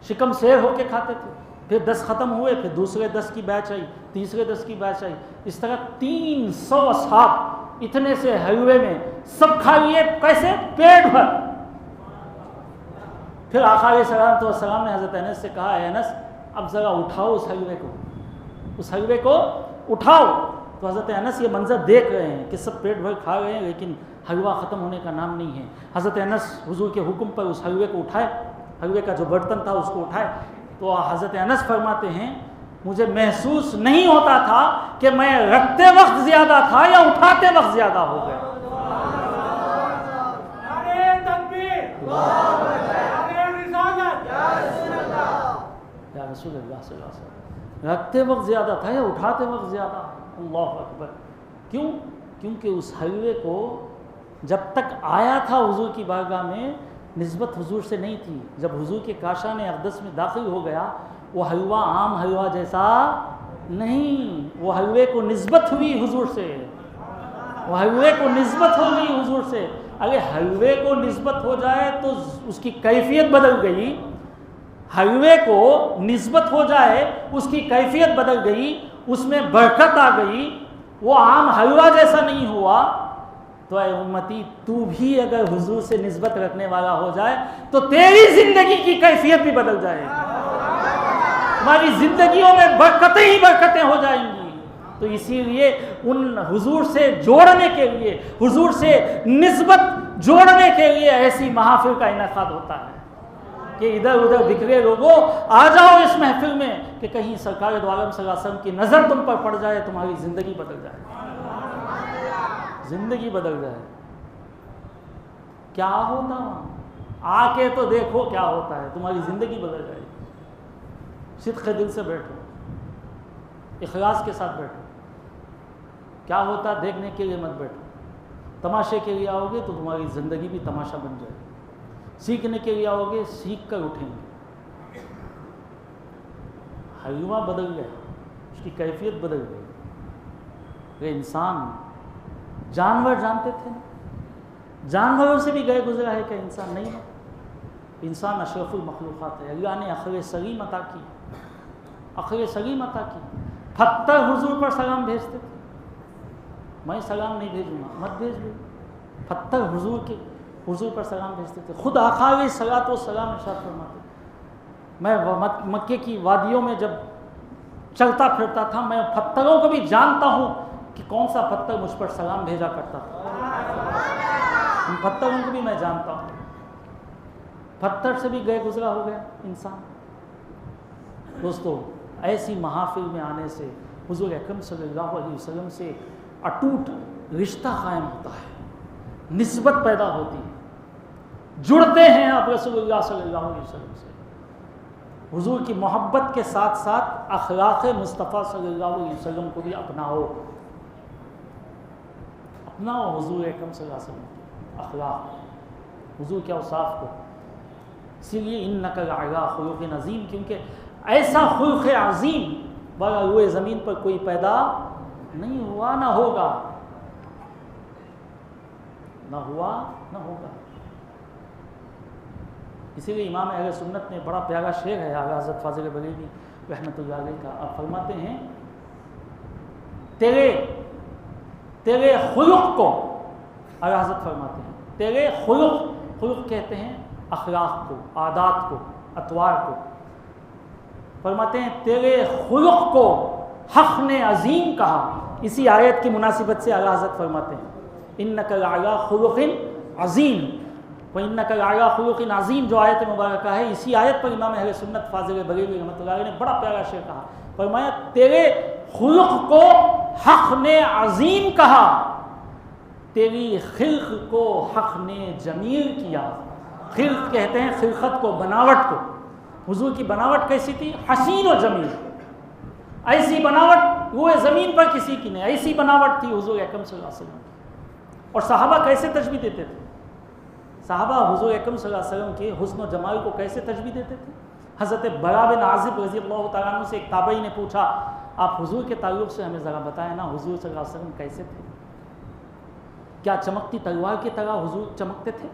Speaker 1: शिकम शेर होके खाते थे। फिर 10 ख़त्म हुए, फिर दूसरे 10 की बैच आई, तीसरे 10 की बैच आई, इस तरह 300 असहाब इतने से हलवे में सब खा लिए। कैसे? पेट भर। फिर आका अलैहिस्सलाम ने हज़रत अनस से कहा अनस अब ज़रा उठाओ उस हलवे को, उस हलवे को उठाओ। तो हज़रत अनस ये मंजर देख रहे हैं कि सब पेट भर खा रहे हैं लेकिन हलवा ख़त्म होने का नाम नहीं है। हज़रत अनस हुजूर के हुक्म पर उस हलवे को उठाए, हलवे का जो बर्तन था उसको उठाए। तो हज़रत अनस फरमाते हैं मुझे महसूस नहीं होता था कि मैं रखते वक्त ज़्यादा था या उठाते वक्त ज़्यादा हो गया। या रसूल अल्लाह सल्लल्लाहु अलैहि वसल्लम, रखते वक्त ज़्यादा था या उठाते वक्त ज़्यादा? अल्लाहु अकबर। क्यों? क्योंकि उस हलवे को जब तक आया था हुजूर की बारगाह में निस्बत हुजूर से नहीं थी। जब हुजूर के काशाने अक़दस में दाखिल हो गया वो हलवा आम हलवा जैसा नहीं, वो हलवे को निस्बत हुई हुजूर से, वो हलवे को निस्बत हो गई हुजूर से। अगर हलवे को निस्बत हो जाए तो उसकी कैफियत बदल गई, हलवे को निस्बत हो जाए उसकी कैफियत बदल गई, उसमें बरकत आ गई, वो आम हलवा जैसा नहीं हुआ। तो ऐ उम्मती तू भी अगर हुजूर से निस्बत रखने वाला हो जाए तो तेरी जिंदगी की कैफियत भी बदल जाएगी, हमारी जिंदगियों में बरकतें ही बरकतें हो जाएंगी। तो इसीलिए उन हुजूर से जोड़ने के लिए, हुजूर से निस्बत जोड़ने के लिए ऐसी महफिल का इनेकाद होता है कि इधर उधर बिखरे लोगों आ जाओ इस महफिल में कि कहीं सरकार दो आलम सल्लल्लाहु अलैहि वसल्लम की नज़र तुम पर पड़ जाए, तुम्हारी ज़िंदगी बदल जाए, ज़िंदगी बदल जाए। क्या होता वहाँ आके तो देखो क्या होता है, तुम्हारी ज़िंदगी बदल जाएगी। सिद्क़ दिल से बैठो, इखलास के साथ बैठो। क्या होता देखने के लिए मत बैठो, तमाशे के लिए आओगे तो तुम्हारी ज़िंदगी भी तमाशा बन जाएगी। सीखने के लिए आओगे, सीख कर उठेंगे। हलवा बदल गया, उसकी कैफियत बदल गई। ये इंसान जानवर जानते थे, जानवरों से भी गए गुजरा है क्या इंसान? नहीं है। इंसान अशरफुल मखलूक़ात है। अल्लाह ने अक़ल सलीम अता की, अक़ल सलीम अता की। पत्थर हुजूर पर सलाम भेजते थे, मैं सलाम नहीं भेजूँगा, मत भेज दो। पत्थर हुजूर पर सलाम भेजते थे। खुद आका अलैहिस्सलातु वस्सलाम इरशाद फरमाते, मैं मक्के की वादियों में जब चलता फिरता था, मैं पत्थरों को भी जानता हूँ कि कौन सा पत्थर मुझ पर सलाम भेजा करता था। उन पत्थरों को भी मैं जानता हूँ। पत्थर से भी गए गुजरा हो गया इंसान। दोस्तों, ऐसी महफिल में आने से हुजूर अकरम सल्लल्लाहु अलैहि वसल्लम से अटूट रिश्ता कायम होता है, निस्बत पैदा होती है, जुड़ते हैं आप रसूलुल्लाह सल्लल्लाहु अलैहि वसल्लम से। हुजूर की मोहब्बत के साथ साथ अखलाक़ मुस्तफ़ा सल्लल्लाहु अलैहि वसल्लम को भी अपनाओ हुजूर अकरम सल्लल्लाहु अलैहि वसल्लम के अखलाक़, हुजूर के औसाफ़ को। इसीलिए इन्नका लअला खुलुक़िन अज़ीम, क्योंकि ऐसा खुल्क़ अज़ीम वाला रुए ज़मीन पर कोई पैदा नहीं हुआ, ना होगा, ना हुआ ना होगा। इसीलिए इमाम अहले सुन्नत में बड़ा प्यारा शेर है आला हज़रत फ़ाज़िल बरेलवी रहमतुल्लाह अलैह का। आप फरमाते हैं, तेरे खुलुक़ को, आला हज़रत फरमाते हैं, तेरे खुलुक़ कहते हैं अखलाक़ को, आदात को, अतवार को। फरमाते हैं तेरे खुलुक़ को हक़ ने अज़ीम कहा। इसी आयत की मुनासिबत से आला हज़रत फरमाते हैं इन्नका लअला खुलुक़िन अज़ीम, व इन्नका लअला खुलुक़िन अज़ीम जो आयत मुबारक है, इसी आयत पर इमाम अहले सुन्नत फ़ाज़िल बरेलवी रहमतुल्लाह अलैह ने बड़ा प्यारा शेर कहा। फरमाया तेरे खुलुक़ को हक़ ने अज़ीम कहा, तेरी खिल्क़ को हक़ ने जमील किया। खिल्क़ कहते हैं खिल्क़त को, बनावट को। हुजूर की बनावट कैसी थी? हसीन और जमील। ऐसी बनावट वो ज़मीन पर किसी की नहीं, ऐसी बनावट थी हुजूर अकरम सल्लल्लाहु अलैहि वसल्लम। और सहाबा कैसे तजबीह देते थे? सहाबा हुजूर अकरम सल्लल्लाहु अलैहि वसल्लम के हुस्न और जमाल को कैसे तजबीह देते थे? हज़रत बरा बिन आज़िब रज़ियल्लाहु तआला अन्हु से एक ताबई ने पूछा, आप हुजूर के ताल्लुक़ से हमें ज़रा बताएं ना, हुजूर सल्लल्लाहु अलैहि वसल्लम कैसे थे? क्या चमकती तलवार की तरह हुजूर चमकते थे?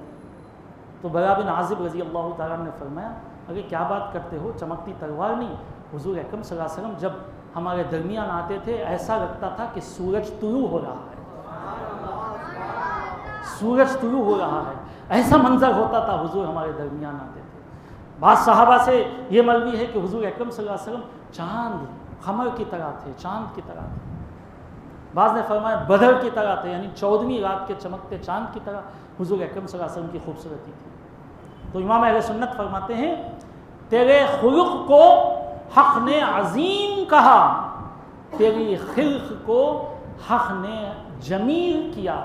Speaker 1: तो बरा बिन आज़िब रज़ियल्लाहु तआला ने फरमाया, अरे क्या बात करते हो, चमकती तलवार नहीं, हुजूर अकरम सल्लल्लाहु अलैहि वसल्लम जब हमारे दरमियान आते थे ऐसा लगता था कि सूरज तुलू हो रहा है, सूरज तुलू हो रहा है, ऐसा मंजर होता था हुजूर हमारे दरमियान आते थे। बाद सहाबा से ये मरवी है कि हुजूर अकरम सल्लल्लाहु अलैहि वसल्लम चांद खमर की तरह थे, चांद की तरह थे। बाज़ ने फरमाया बदर की तरह थे, यानी 14वीं रात के चमकते चांद की तरह हुजूर अकरम सल्लल्लाहु अलैहि वसल्लम की खूबसूरती थी। तो इमाम अहले सुन्नत फरमाते हैं तेरे खुलुक़ को हक़ ने अज़ीम कहा, तेरी खिल्क़ को हक़ ने जमील किया,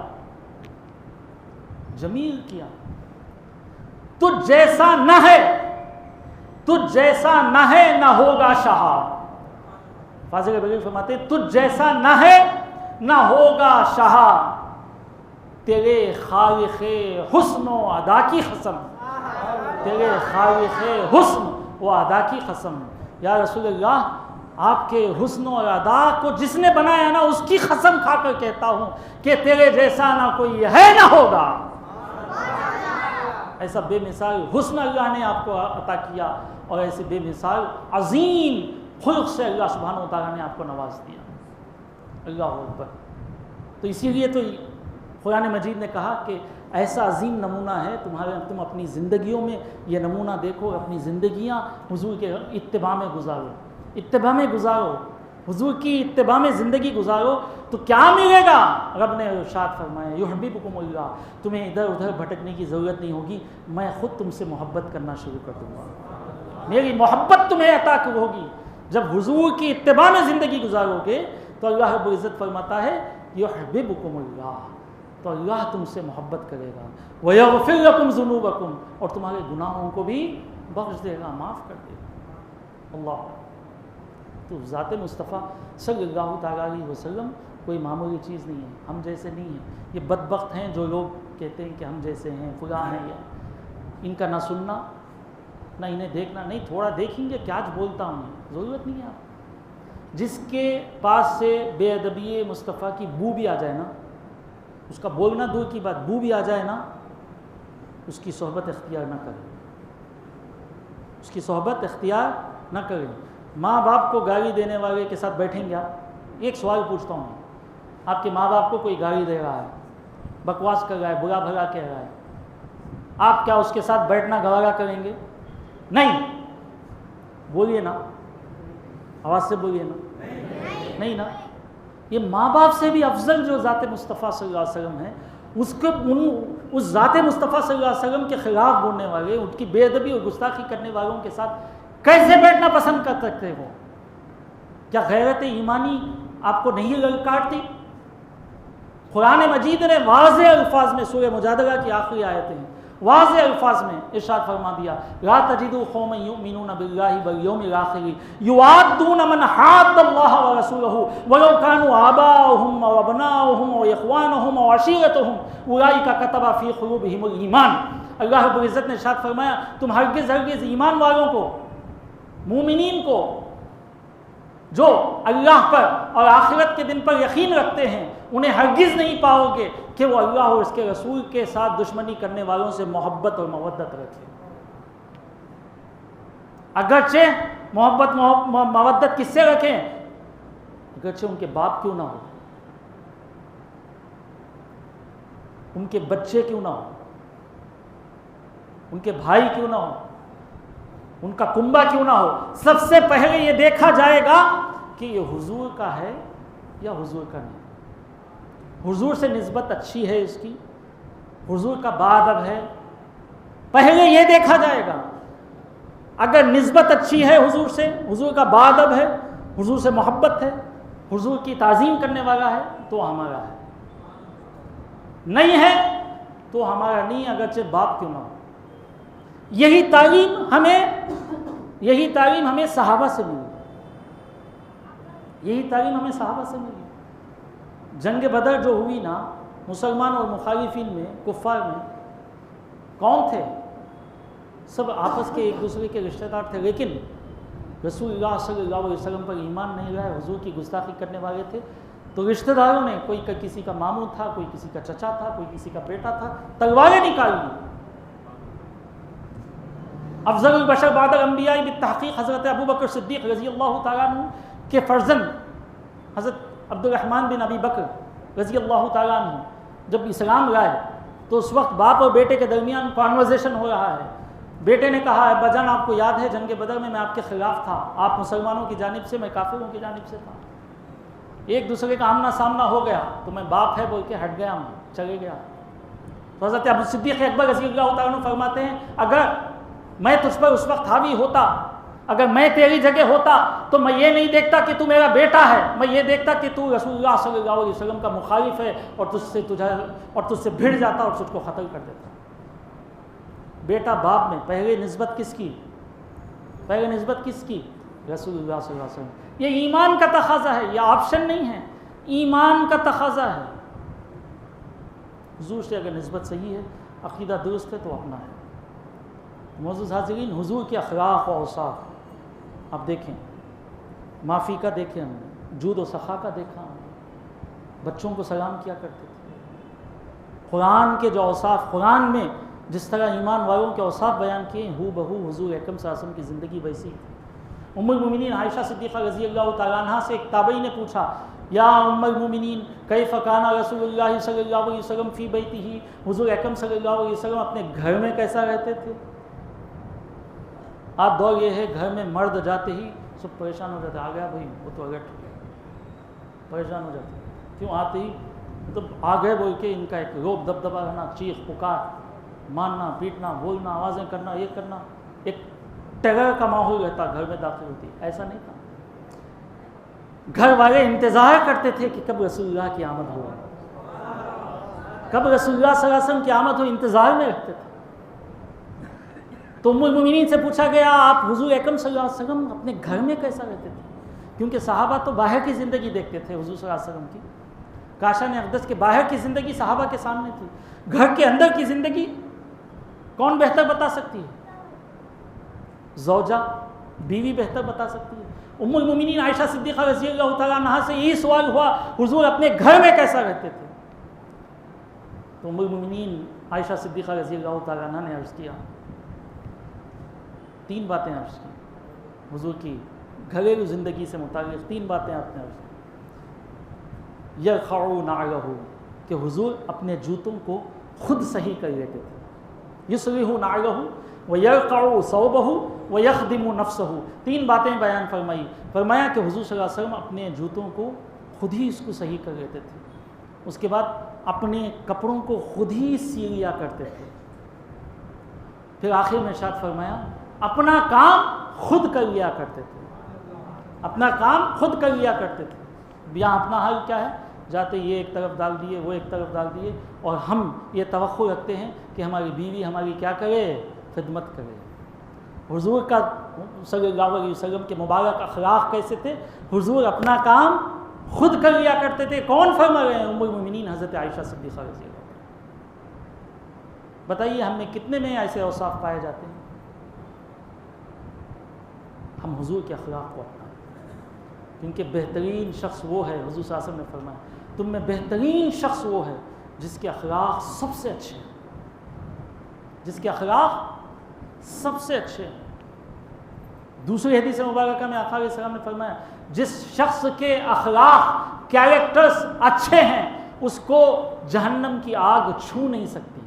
Speaker 1: जमील किया। तुझ जैसा न है, तुझ जैसा न है न होगा शाह। फ़ाज़िल बरेलवी फरमाते तुझ जैसा न है न होगा शाह, तेरे खालिक़े हुस्न व अदा की कसम, तेरे खालिक़े हुस्न व अदा की कसम। या रसूलल्लाह, आपके हुस्न और अदा को जिसने बनाया ना, उसकी कसम खाकर कहता हूँ कि तेरे जैसा ना कोई है ना होगा। ऐसा बेमिसाल हुस्न अल्लाह ने आपको अता किया और ऐसे बेमिसाल अजीम खुल्क़ से अल्लाह सुब्हानहू व तआला ने आपको नवाज दिया। अल्लाह अकबर। तो इसीलिए तो कुरान मजीद ने कहा कि ऐसा अजीम नमूना है तुम अपनी ज़िंदगियों में ये नमूना देखो, अपनी ज़िंदगियाँ हुजूर के इत्तिबा में गुजारो, इत्तिबा में गुजारो, हुजूर की इत्तिबा में ज़िंदगी गुजारो तो क्या मिलेगा? रब ने इरशाद फरमाया युहिब्बुकुमुल्लाह, तुम्हें इधर उधर भटकने की ज़रूरत नहीं होगी, मैं ख़ुद तुमसे मोहब्बत करना शुरू कर दूँगा, मेरी मोहब्बत तुम्हें अता होगी। जब हुजूर की इत्तिबा में ज़िंदगी गुजारोगे तो अल्लाह रब्बुल इज़्ज़त फरमाता है युहिब्बुकुमुल्लाह, तो अल्लाह तुमसे मोहब्बत करेगा, व यग़फ़िर लकुम ज़ुनूबकुम, और तुम्हारे गुनाहों को भी बख्श देगा, माफ़ कर देगा। अल्लाह। तो ज़ात मुस्तफ़ा सल्लल्लाहु तआला अलैहि वसल्लम कोई मामूली चीज़ नहीं है, हम जैसे नहीं हैं। ये बदबख्त हैं जो लोग कहते हैं कि हम जैसे हैं, फुला हैं, या इनका ना सुनना ना इन्हें देखना, नहीं थोड़ा देखेंगे क्या आज बोलता हूँ, ज़रूरत नहीं है आप। जिसके पास से बेअदबी मुस्तफ़ा की बू भी आ जाए ना, उसका बोलना दूर की बात, बू भी आ जाए ना, उसकी सोहबत इख्तियार ना करें, उसकी सोहबत इख्तियार ना करें। माँ बाप को गाली देने वाले के साथ बैठेंगे आप? एक सवाल पूछता हूँ, आपके माँ बाप को कोई गाली दे रहा है, बकवास कर रहा है, बुरा भला कह रहा है, आप क्या उसके साथ बैठना गवारा करेंगे? नहीं। बोलिए ना, आवाज़ से बोलिए ना, नहीं ना। ये माँ बाप से भी अफजल जो ज़ात मुस्तफ़ा सल्लल्लाहु अलैहि वसल्लम है, उसके उस ज़ात मुस्तफ़ा सल्लल्लाहु अलैहि वसल्लम के ख़िलाफ़ बोलने वाले, उनकी बेअदबी और गुस्ताखी करने वालों के साथ कैसे बैठना पसंद कर सकते हो? क्या गैरत ईमानी आपको नहीं ललकारती? कुरान मजीद ने वाज़ेह अल्फाज में सूरह मुजादला की आखिरी आयतें हैं, वाज़े अल्फाज में इरशाद फरमा दिया, ला तजिदु कौमन युमिनूना बिल्लाहि वल यौमिल आखिर युआद्दूना मन हाद्दल्लाह व रसूलहु वलौ कानू आबाहुम व अबनाहुम व इख्वानहुम व अशीरतहुम उलाइका कतबा फी कुलूबिहिमुल ईमान। अल्लाह रब्बुल इज़्ज़त ने इरशाद फरमाया, तुम हरगिज़ ईमान वालों को, मोमिनीन को, जो अल्लाह पर और आखिरत के दिन पर यकीन रखते हैं, उन्हें हरगिज़ नहीं पाओगे कि वो अल्लाह और उसके रसूल के साथ दुश्मनी करने वालों से मोहब्बत और मवद्दत रखें। अगरचे मोहब्बत मवद्दत किससे रखें? अगरचे उनके बाप क्यों ना हो, उनके बच्चे क्यों ना हो, उनके भाई क्यों ना हो, उनका कुंबा क्यों ना हो, सबसे पहले ये देखा जाएगा कि ये हुजूर का है या हुजूर का नहीं। हुजूर से निस्बत अच्छी है इसकी, हुजूर का बाअदब है, पहले ये देखा जाएगा। अगर निस्बत अच्छी है हुजूर से, हुजूर का बाअदब है, हुजूर से मोहब्बत है, हुजूर की ताज़ीम करने वाला है, तो हमारा है। नहीं है तो हमारा नहीं, अगरचे बाप क्यों ना हो। यही तालीम हमें सहाबा से मिली, यही तालीम हमें सहाबा से मिली। जंग बदर जो हुई ना, मुसलमान और मुखालिफिन में, कुफ्फार में कौन थे? सब आपस के एक दूसरे के रिश्तेदार थे, लेकिन रसूलुल्लाह सल्लल्लाहु अलैहि वसल्लम पर ईमान नहीं लाए, हुजूर की गुस्ताखी करने वाले थे। तो रिश्तेदारों ने, कोई किसी का मामू था, कोई किसी का चचा था, कोई किसी का बेटा था, तलवारें निकाल ली। अफजलुल बशर बादल अंबिया बित्तहक़ीक़ हज़रत अबू बकर सिद्दीक़ रज़ियल्लाहु तआला अन्हु के फर्जंद हज़रत अब्दुर्रहमान बिन अबी बकर रज़ियल्लाहु तआला अन्हु जब इस्लाम लाए, तो उस वक्त बाप और बेटे के दरमियान कॉन्वर्सेशन हो रहा है। बेटे ने कहा, अब्बाजान आपको याद है जंग बदर में मैं आपके खिलाफ था, आप मुसलमानों की जानिब से, मैं काफिरों की जानिब से था। एक दूसरे का आमना सामना हो गया, तो मैं बाप है बोल के हट गया, मैं चले गया। तो हज़रत अबू सिद्दीक़ अकबर रज़ियल्लाहु तआला अन्हु फरमाते हैं, अगर मैं तुझ पर उस वक्त हावी होता, अगर मैं तेरी जगह होता, तो मैं ये नहीं देखता कि तू मेरा बेटा है, मैं ये देखता कि तू रसूलुल्लाह सल्लल्लाहु अलैहि वसल्लम का मुखालिफ है, और तुझसे भिड़ जाता और तुझको क़त्ल कर देता। बेटा बाप में पहले निस्बत किसकी? पहले निस्बत किसकी? रसूलुल्लाह सल्लल्लाहु अलैहि वसल्लम। ये ईमान का तकाज़ा है, ये ऑप्शन नहीं है, ईमान का तकाज़ा है। हुजूर से अगर निस्बत सही है, अक़ीदा दुरुस्त है, तो अपना है। मोअज़्ज़िज़ हाज़िरीन, हुजूर के अख़लाक़ और औसाफ़ आप देखें, माफ़ी का देखें हमने, जूद और सख़ा का देखा हमने, बच्चों को सलाम किया करते थे। कुरान के जो औसाफ़, कुरान में जिस तरह ईमान वालों के औसाफ़ बयान किए, हू बहू हुजूर अकरम सल्लल्लाहु अलैहि वसल्लम की ज़िंदगी वैसी थी। उम्मुल मोमिनीन आयशा सिद्दीक़ा रज़ियल्लाहु तआला अन्हा से एक ताबई ने पूछा, या उम्मुल मोमिनीन कैफ़ काना रसूलुल्लाह सल्लल्लाहु अलैहि वसल्लम फ़ी बैतिही, हुजूर अकरम सल्लल्लाहु अलैहि वसल्लम अपने घर में कैसा रहते थे? आज दौर ये है, घर में मर्द जाते ही सब परेशान हो जाते, आ गया भाई, वो तो अलर्ट हो गया, परेशान हो जाते। क्यों? आते ही मतलब आ गए बोल के इनका एक रोब दबदबा रहना, चीख पुकार, मारना पीटना, बोलना, आवाज़ें करना, ये करना, एक टेरर का माहौल रहता घर में दाखिल होती। ऐसा नहीं था। घर वाले इंतज़ार करते थे कि कब रसूलुल्लाह की आमद हो, कब रसूलुल्लाह सल्लल्लाहु अलैहि वसल्लम की आमद हो, इंतज़ार में रखते थे। तो उम्मुल मोमिनीन से पूछा गया, आप हुजूर अकरम सल्लल्लाहु अलैहि वसल्लम अपने घर में कैसा रहते थे? क्योंकि सहाबा तो बाहर की ज़िंदगी देखते थे हुजूर सल्लल्लाहु अलैहि वसल्लम की। काशान अक़दस के बाहर की ज़िंदगी सहाबा के सामने थी, घर के अंदर की ज़िंदगी कौन बेहतर बता सकती है? ज़ौजा, बीवी बेहतर बता सकती है। उम्मुल मोमिनीन आयशा सिद्दीक़ा रज़ियल्लाहु तआला अन्हा से यही सवाल हुआ, हुजूर अपने घर में कैसा रहते थे? तो उम्मुल मोमिनीन आयशा सिद्दीक़ा रज़ियल्लाहु तआला अन्हा ने अर्ज़ किया, तीन बातें अर्ज़ की हुजूर की घरेलू ज़िंदगी से मुताल्लिक़, तीन बातें आपने अर्ज़ की। यरख़उ नाअलहु, कि हुजूर अपने जूतों को खुद सही कर लेते थे। युस्लिहु नाअलहु व यरक़उ सौबहु व यख़दिमु नफ़्सहु, तीन बातें बयान फरमाया कि हुजूर सल्लल्लाहु अलैहि वसल्लम अपने जूतों को खुद ही इसको सही कर लेते थे। उसके बाद अपने कपड़ों को खुद ही सी लिया करते थे। फिर आखिर में इरशाद फरमाया, अपना काम खुद कर लिया करते थे, अपना काम खुद कर लिया करते थे। यहाँ अपना हाल क्या है? जाते ये एक तरफ डाल दिए, वो एक तरफ डाल दिए, और हम ये तवक्को रखते हैं कि हमारी बीवी हमारी क्या करे, खिदमत करे। हुजूर का सल्लल्लाहु अलैहि वसल्लम के मुबारक अखलाक कैसे थे? हुजूर अपना काम खुद कर लिया करते थे। कौन फरमा रहे हैं? उम्मुल मोमिनीन हज़रत आयशा सिद्दीक़ा रज़ी अल्लाह। बताइए हमें कितने में ऐसे औसाफ पाए जाते हैं? हम हुजूर के अखलाक को अपनाएं, क्योंकि बेहतरीन शख्स वो है, हुजूर सल्लल्लाहु अलैहि वसल्लम ने फरमाया, तुम में बेहतरीन शख्स वो है जिसके अखलाक सबसे अच्छे हैं, जिसके अखलाक सबसे अच्छे हैं। दूसरी हदीस मुबारक में आका अलैहिस्सलाम ने फरमाया, जिस शख्स के अखलाक कैरेक्टर्स अच्छे हैं उसको जहन्नम की आग छू नहीं सकती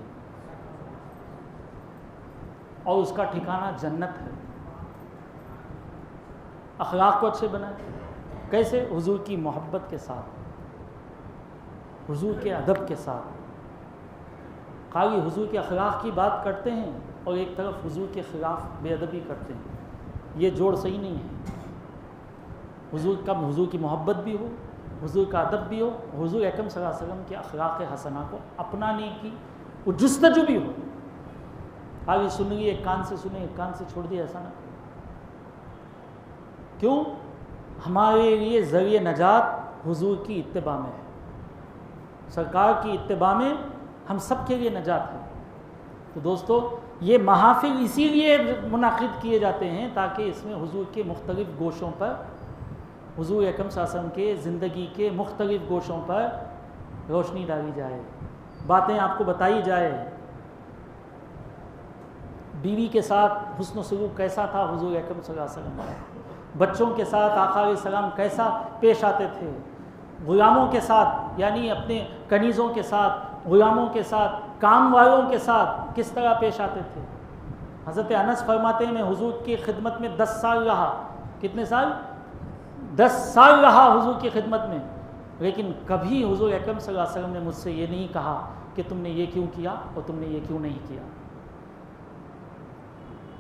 Speaker 1: और उसका ठिकाना जन्नत है। अखलाक को अच्छे बनाए, कैसे? हुजूर की मोहब्बत के साथ, हुजूर के अदब के साथ। खाली हुजूर के अखलाक की बात करते हैं और एक तरफ हुजूर के ख़िलाफ़ बेअदबी करते हैं, ये जोड़ सही नहीं है। हुजूर कब हुजूर की मोहब्बत भी हो, हुजूर का अदब भी हो, हुजूर अकरम सल्लल्लाहु अलैहि वसल्लम के अखलाक हसना को अपनाने की वो जुस्तजू भी हो। खाली सुन लिए, एक कान से सुने एक कान से छोड़ दिए, ऐसा ना। क्यों? हमारे लिए ज़रिए नजात हुजूर की इत्तिबा में है, सरकार की इत्तिबा में हम सब के लिए नजात है। तो दोस्तों, ये महाफिल इसीलिए मुनाकिद किए जाते हैं ताकि इसमें हुजूर के मुख्तलिफ गोशों पर, हुजूर अकरम सल्लल्लाहु अलैहि वसल्लम के ज़िंदगी के मुख्तलिफ गोशों पर रोशनी डाली जाए, बातें आपको बताई जाए। बीवी के साथ हुस्न सलूक कैसा था हुजूर अकरम सल्लल्लाहु अलैहि वसल्लम, बच्चों के साथ आका अलैहिस्सलाम कैसा पेश आते थे, गुलामों के साथ यानी अपने कनीज़ों के साथ, गुलामों के साथ, काम वालों के साथ किस तरह पेश आते थे। हज़रत अनस फरमाते हैं मैं हुजूर की खिदमत में 10 साल रहा। कितने साल? 10 साल रहा हुजूर की खिदमत में, लेकिन कभी हुजूर अकरम सल्लल्लाहु अलैहि वसल्लम ने मुझसे ये नहीं कहा कि तुमने ये क्यों किया और तुमने ये क्यों नहीं किया।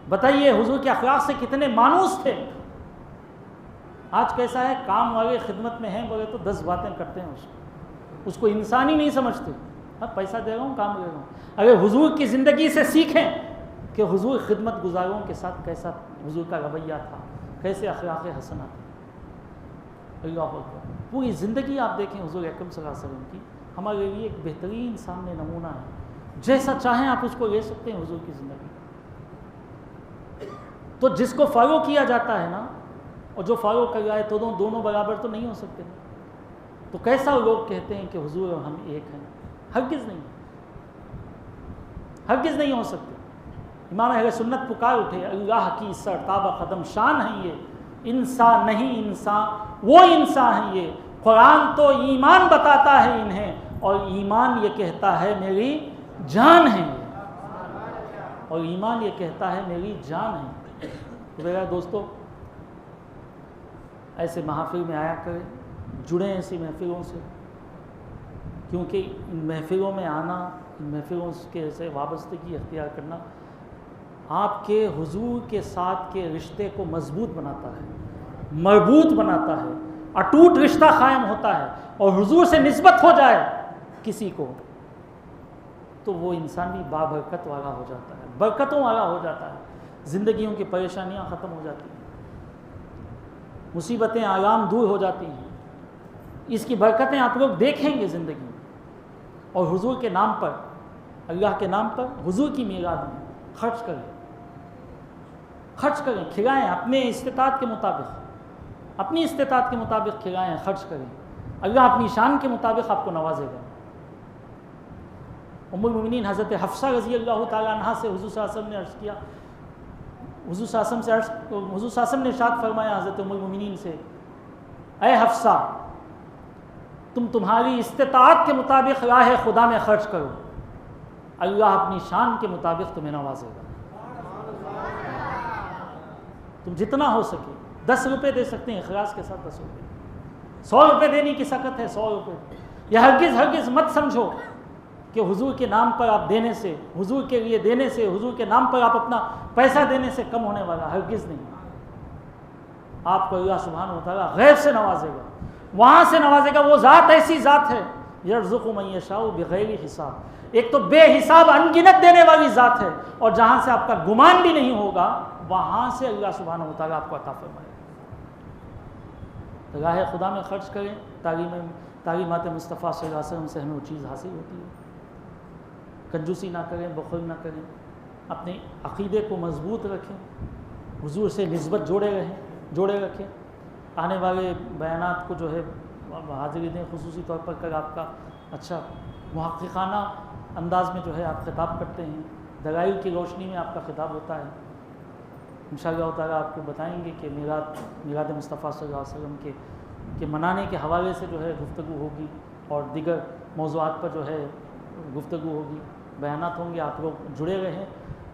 Speaker 1: बताइए हुजूर के अखलाक से कितने मानूस थे। आज कैसा है, काम वाले खिदमत में हैं बोले तो 10 बातें करते हैं, उसको इंसान ही नहीं समझते। हाँ, पैसा दे रहा हूँ, काम दे रहा हूँ। अगर हुजूर की ज़िंदगी से सीखें कि हुजूर खिदमत गुजारों के साथ कैसा हुजूर का रवैया था, कैसे अखलाक हसना थे। अल्लाह अकबर। पूरी ज़िंदगी आप देखें हुजूर अकरम सल्लल्लाहु अलैहि वसल्लम की, हमारे लिए एक बेहतरीन सामने नमूना है। जैसा चाहें आप उसको ले सकते हैं हुजूर की ज़िंदगी। तो जिसको फॉलो किया जाता है ना, और जो फॉलो कर रहा है, तो दोनों बराबर तो नहीं हो सकते। तो कैसा लोग कहते हैं कि हुजूर और हम एक हैं? हरगिज़ नहीं, हरगिज़ नहीं हो सकते। इमाम अहले सुन्नत पुकार उठे, अल्लाह की सरताबा कदम शान है ये, इंसान नहीं इंसान वो इंसान है ये। कुरान तो ईमान बताता है इन्हें, और ईमान ये कहता है मेरी जान है ये, और ईमान ये कहता है मेरी जान है। तो मेरा दोस्तों, ऐसे महफिल में आया करें, जुड़े ऐसी महफिलों से, क्योंकि इन महफिलों में आना, इन महफिलों के से वाबस्तगी अख्तियार करना आपके हुजूर के साथ के रिश्ते को मजबूत बनाता है, मजबूत बनाता है, अटूट रिश्ता कायम होता है। और हुजूर से निस्बत हो जाए किसी को तो वो इंसान भी बाबरकत वाला हो जाता है, बरकतों वाला हो जाता है, ज़िंदगियों की परेशानियां ख़त्म हो जाती हैं, मुसीबतें आलाम दूर हो जाती हैं। इसकी बरकतें आप लोग देखेंगे ज़िंदगी में। और हुजूर के नाम पर, अल्लाह के नाम पर, हुजूर की मीलाद में खर्च करें, खर्च करें, खिलाएँ अपने इस्तिताअत के मुताबिक, अपनी इस्तिताअत के मुताबिक खिलाएँ, खर्च करें। अल्लाह अपनी शान के मुताबिक आपको नवाजेगा। उम्मुल मोमिनीन हज़रत हफ्सा रज़ी अल्लाह ताला अन्हा से हुजूर सल्लल्लाहु अलैहि वसल्लम ने अर्ज़ किया, हुजूर सल्लल्लाहु अलैहि वसल्लम ने इरशाद फरमाया हज़रत उम्मुल मोमिनीन से, ऐ हफ्सा, तुम तुम्हारी इस्तिताअत के मुताबिक राह खुदा में खर्च करो, अल्लाह अपनी शान के मुताबिक तुम्हें नवाजेगा। तुम जितना हो सके 10 रुपये दे सकते हैं, इखलास के साथ 10 रुपये, 100 रुपये देने की सकत है 100 रुपये। यह हरगिज़ मत समझो कि हुजूर के नाम पर आप देने से, हुजूर के लिए देने से, हुजूर के नाम पर आप अपना पैसा देने से कम होने वाला, हरगिज़ नहीं। आपको अल्लाह सुब्हानहू व तआला गैब से नवाजेगा। वहाँ से नवाजेगा। वो ज़ात ऐसी ज़ात है, यर्ज़ुक़ु मन यशाउ बिग़ैरि हिसाब। एक तो बेहिसाब अनगिनत देने वाली ज़ात है, और जहाँ से आपका गुमान भी नहीं होगा वहाँ से अल्लाह सुब्हानहू व तआला आपको अता फरमाएगा। तो राह खुदा में ख़र्च करें, तालीमात मुस्तफ़ा सल्लल्लाहु अलैहि वसल्लम से हमें वो चीज़ हासिल होती है। कंजूसी ना करें, बख़ल ना करें, अपने अक़ीदे को मज़बूत रखें, हुज़ूर से निस्बत जोड़े रखें। आने वाले बयानात को जो है हाज़िरी दें, खुसूसी तौर पर कर आपका अच्छा मुहक़्क़िक़ाना अंदाज़ में जो है आप ख़िताब करते हैं, दलाइल की रोशनी में आपका ख़िताब होता है। इंशाअल्लाह ताला आपको बताएंगे कि मिलाद मुस्तफ़ा सल्लल्लाहु अलैहि वसल्लम के मनाने के हवाले से जो है गुफ्तगू होगी, और दीगर मौज़ूआत पर जो है गुफ्तगू होगी, बयानात होंगे। आप लोग जुड़े रहें,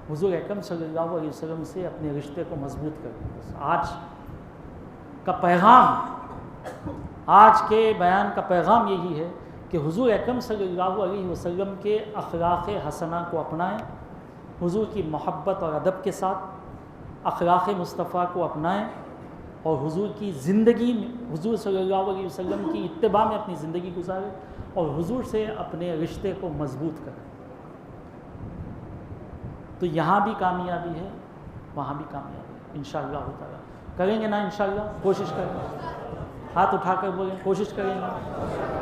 Speaker 1: हुज़ूर अकरम सल्लल्लाहु अलैहि वसल्लम से अपने रिश्ते को मजबूत करें। आज का पैगाम, आज के बयान का पैगाम यही है कि हुज़ूर अकरम सल्लल्लाहु अलैहि वसल्लम के अखलाक़ हसना को अपनाएं, हुज़ूर की मोहब्बत और अदब के साथ अखलाक़ मुस्तफ़ा को अपनाएं, और हुज़ूर की ज़िंदगी में, हुज़ूर सल्लल्लाहु अलैहि वसल्लम की इत्तिबा में अपनी ज़िंदगी गुजारें, और हुज़ूर से अपने रिश्ते को मजबूत करें। तो यहाँ भी कामयाबी है, वहाँ भी कामयाबी है। इंशाअल्लाह ताला करेंगे ना, इंशाअल्लाह कोशिश करेंगे, हाथ उठाकर बोलें कोशिश करेंगे,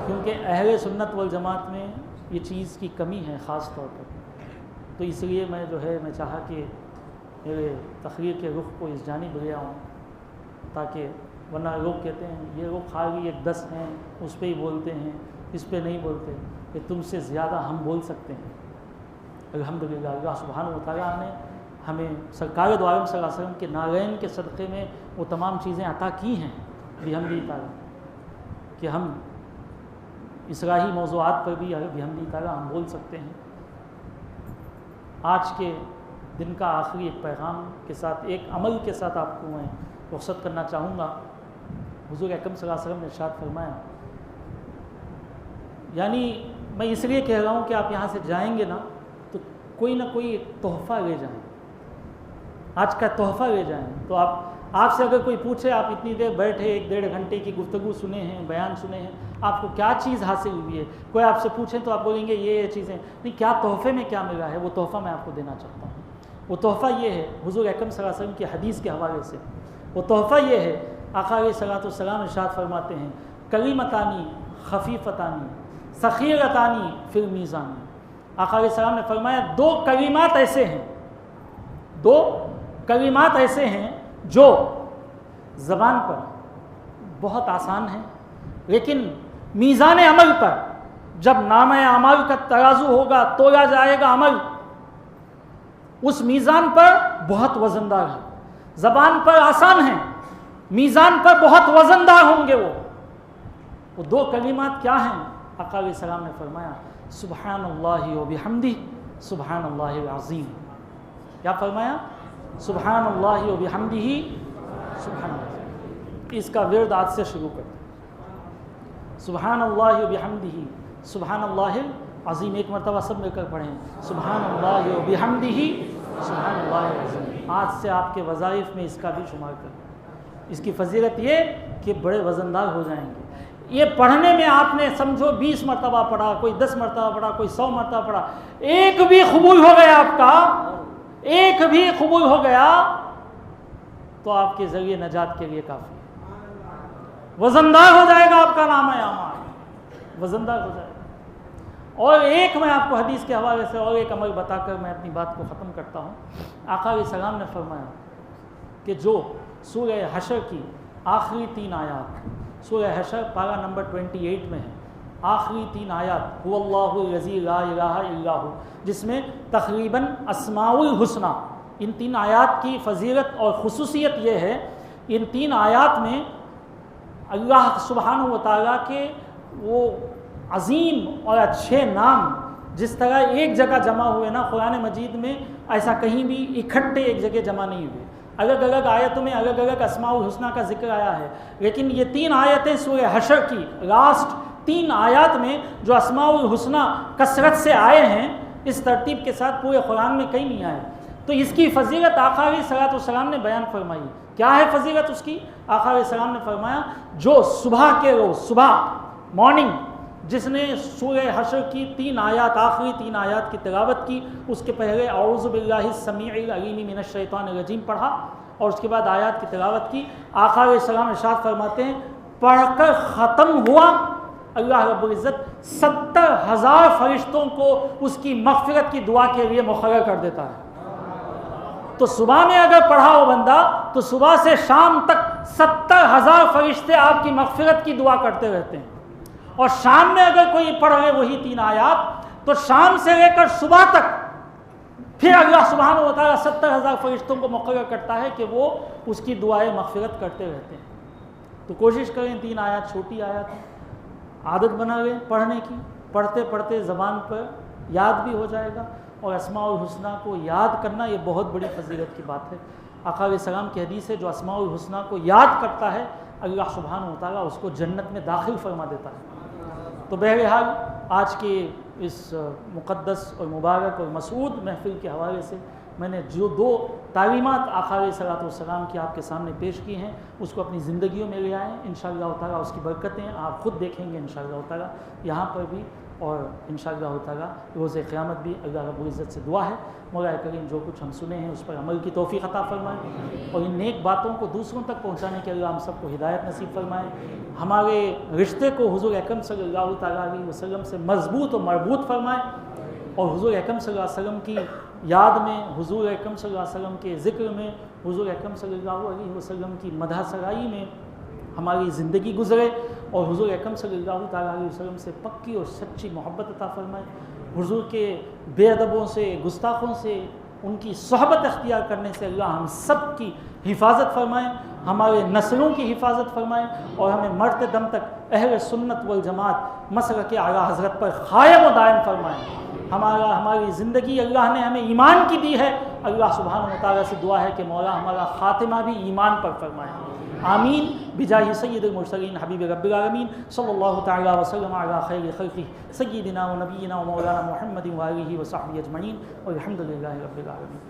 Speaker 1: क्योंकि अहले सुन्नत वल जमात में ये चीज़ की कमी है ख़ास तौर पर। तो इसलिए मैं जो है मैं चाहा कि मेरे तकरीर के रुख को इस जानिब ले आऊँ, ताकि वरना लोग कहते हैं ये लोग खाली एक 10 हैं उस पर ही बोलते हैं, इस पर नहीं बोलते, कि तुमसे ज़्यादा हम बोल सकते हैं। अल्हम्दुलिल्लाह अल्लाह सुब्हानहू व तआला ने हमें सरकार दो आलम सल्लल्लाहु अलैहि वसल्लम के नारैन के सदक़े में वो तमाम चीज़ें अता की हैं बिहम्दी ताला, कि हम इसराही मौज़ूआत पर भी बिहम्दी ताला हम बोल सकते हैं। आज के दिन का आखिरी एक पैगाम के साथ, एक अमल के साथ आपको मैं रुख़्सत करना चाहूँगा। हुज़ूर अकरम सल्लल्लाहु अलैहि वसल्लम ने इरशाद फरमाया, यानी मैं इसलिए कह रहा हूँ कि आप यहाँ से जाएंगे ना तो कोई ना कोई तोहफ़ा ले जाएं, आज का तोहफ़ा ले जाएं। तो आपसे अगर कोई पूछे, आप इतनी देर बैठे, 1-1.5 घंटे की गुफ्तगू सुने हैं, बयान सुने हैं, आपको क्या चीज़ हासिल हुई है, कोई आपसे पूछे तो आप बोलेंगे ये चीज़ें नहीं, क्या तोहफ़े में क्या मिला है, वो तोहफ़ा मैं आपको देना चाहता हूँ। वो तोहफ़ा ये है, हुज़ूर अकरम सल्लल्लाहु अलैहि वसल्लम की हदीस के हवाले से वो तोहफ़ा ये है, आका अलैहिस्सलातु वस्सलाम इरशाद फरमाते हैं, कलीमतानी खफ़ीफ़तानी सख़ीरतानी फिल मीज़ान। आका अलैहिस्सलाम ने फरमाया 2 कलिमात ऐसे हैं, 2 कलिमात ऐसे हैं जो ज़बान पर बहुत आसान है, लेकिन मीज़ान अमल पर जब नाम अमल का तराजू होगा, तोला जाएगा अमल, उस मीज़ान पर बहुत वज़नदार है। ज़बान पर आसान है, मीज़ान पर बहुत वज़नदार होंगे वो 2 कलिमात क्या हैं? आका अलैहिस्सलाम ने फरमाया सुब्हानल्लाहि व बिहम्दिही सुब्हानल्लाहिल अज़ीम। क्या फरमाया? सुब्हानल्लाहि व बिहम्दिही सुब्हानल्लाह। इसका विर्द आज से शुरू कर, सुब्हानल्लाहि व बिहम्दिही सुब्हानल्लाहिल अज़ीम। एक मरतबा सब मिलकर पढ़ें, सुब्हानल्लाहि व बिहम्दिही सुब्हानल्लाहिल अज़ीम। आज से आपके वज़ाइफ में इसका भी शुमार करें। इसकी फ़जीलत ये कि बड़े वज़नदार हो जाएंगे। ये पढ़ने में आपने समझो 20 मरतबा पढ़ा, कोई 10 मरतबा पढ़ा, कोई 100 मरतबा पढ़ा, एक भी कबूल हो गया आपका, एक भी कबूल हो गया तो आपके ज़रिए नजात के लिए काफ़ी है। वज़नदार हो जाएगा आपका नाम है अमाल, वज़नदार हो जाएगा। और एक मैं आपको हदीस के हवाले से और एक अमल बताकर मैं अपनी बात को ख़त्म करता हूँ। आका अलैहिस्सलाम ने फरमाया कि जो सूरह हशर की आखिरी 3 आयात, सूरह हशर पारा नंबर 28 में है, आखिरी 3 आयात हुवल्लाहु लज़ी ला इलाहा इल्ला हु, जिसमें तक़रीबन अस्माउल हुस्ना, इन 3 आयात की फ़जीलत और खुसूसियत ये है, इन 3 आयात में अल्लाह सुब्हानहू व तआला के वो अज़ीम और अच्छे नाम जिस तरह एक जगह जमा हुए ना, कुरान मजीद में ऐसा कहीं भी इकट्ठे एक जगह जमा नहीं हुए। अलग अलग आयतों में अलग अलग अस्माउल हुस्ना का जिक्र आया है, लेकिन ये 3 आयतें सूरह हशर की लास्ट 3 आयत में जो अस्माउल हुस्ना कसरत से आए हैं, इस तरतीब के साथ पूरे कुरान में कहीं नहीं आए। तो इसकी फजीलत आका अलैहिस्सलाम ने बयान फरमाई। क्या है फजीलत उसकी? आका अलैहिस्सलाम ने फरमाया जो सुबह के रोज़, सुबह मॉर्निंग, जिसने सूरह हशर की 3 आयत, आखिरी 3 आयत की तिलावत की, उसके पहले औज़ु बिल्लाहि समीउल अलीम मिनश शैतानिर रजीम पढ़ा और उसके बाद आयत की तिलावत की, आका अलैहिस्सलाम इरशाद फरमाते हैं पढ़कर ख़त्म हुआ, अल्लाह रब्बुल इज़्ज़त 70,000 फरिश्तों को उसकी मग़फ़िरत की दुआ के लिए मुक़र्रर कर देता है। तो सुबह में अगर पढ़ा हो बंदा तो सुबह से शाम तक 70,000 फरिश्ते आपकी मग़फ़िरत की दुआ करते रहते हैं। और शाम में अगर कोई पढ़ ले वही 3 आयत तो शाम से लेकर सुबह तक फिर अल्लाह सुब्हानहू व तआला 70,000 फरिश्तों को मुक़र्रर करता है कि वो उसकी दुआएं मग़फ़िरत करते रहते हैं। तो कोशिश करें 3 आयत, छोटी आयत है, आदत बना लें पढ़ने की, पढ़ते पढ़ते ज़बान पर याद भी हो जाएगा। और अस्माउल हुस्ना को याद करना ये बहुत बड़ी फजीलत की बात है। आका अलैहिस्सलाम की हदीस है जो अस्माउल हुस्ना को याद करता है अल्लाह सुब्हानहू व तआला उसको जन्नत में दाखिल फरमा देता है। तो बहरहाल आज के इस मुक़द्दस और मुबारक और मसूद महफ़िल के हवाले से मैंने जो 2 तालीमात आका अलैहिस्सलाम की आपके सामने पेश की हैं उसको अपनी ज़िंदगियों में ले आएँ। इंशाअल्लाह ताला उसकी बरकतें आप ख़ुद देखेंगे इंशाअल्लाह ताला यहाँ पर भी और इंशाअल्लाह ताला रोज़ क़यामत भी। अल्लाह रब्बुल इज़्ज़त से दुआ है मौला करीम जो कुछ हम सुने हैं उस पर अमल की तौफ़ीक़ अता फ़रमाए और इन नेक बातों को दूसरों तक पहुँचाने के अल्लाह हम सबको हिदायत नसीब फ़रमाए। हमारे रिश्ते को हुज़ूर अकरम सल्लल्लाहु तआला अलैहि वसल्लम से मज़बूत और मरबूत फ़रमाए और हुज़ूर अकरम सल्लल्लाहु अलैहि वसल्लम की याद में, हुज़ूर अकरम सल्लल्लाहु अलैहि वसल्लम के ज़िक्र में, हुज़ूर अकरम सल्लल्लाहु अलैहि वसल्लम की मदह सराई में हमारी ज़िंदगी गुज़रे और हुज़ूर अकरम सल्लल्लाहु तआला अलैहि वसल्लम से पक्की और सच्ची मोहब्बत अता फ़रमाए। हुज़ूर के बेअदबों से, गुस्ताखों से, उनकी सोहबत अख्तियार करने से अल्लाह हम सब की हिफाजत फ़रमाए, हमारे नस्लों की हिफाजत फ़रमाए और हमें मरते दम तक अहले सुन्नत वल जमात मसलक आला हज़रत पर क़ायम व दायम फ़रमाए। हमारी ज़िंदगी अल्लाह ने हमें ईमान की दी है। अल्लाह सुब्हानहू व तआला से दुआ है कि मौला हमारा ख़ातिमा भी ईमान पर फ़रमाए। आमीन बिजाहि सय्यिदिल मुरसलीन हबीब रब्बिल आलमीन सल्लल्लाहु तआला वसल्लम अला खैरि खल्क़िहि सय्यिदिना व नबिय्यिना व मौलाना मुहम्मदिन व आलिहि व सहबिहि अजमईन वल्हम्दुलिल्लाहि रब्बिल आलमीन।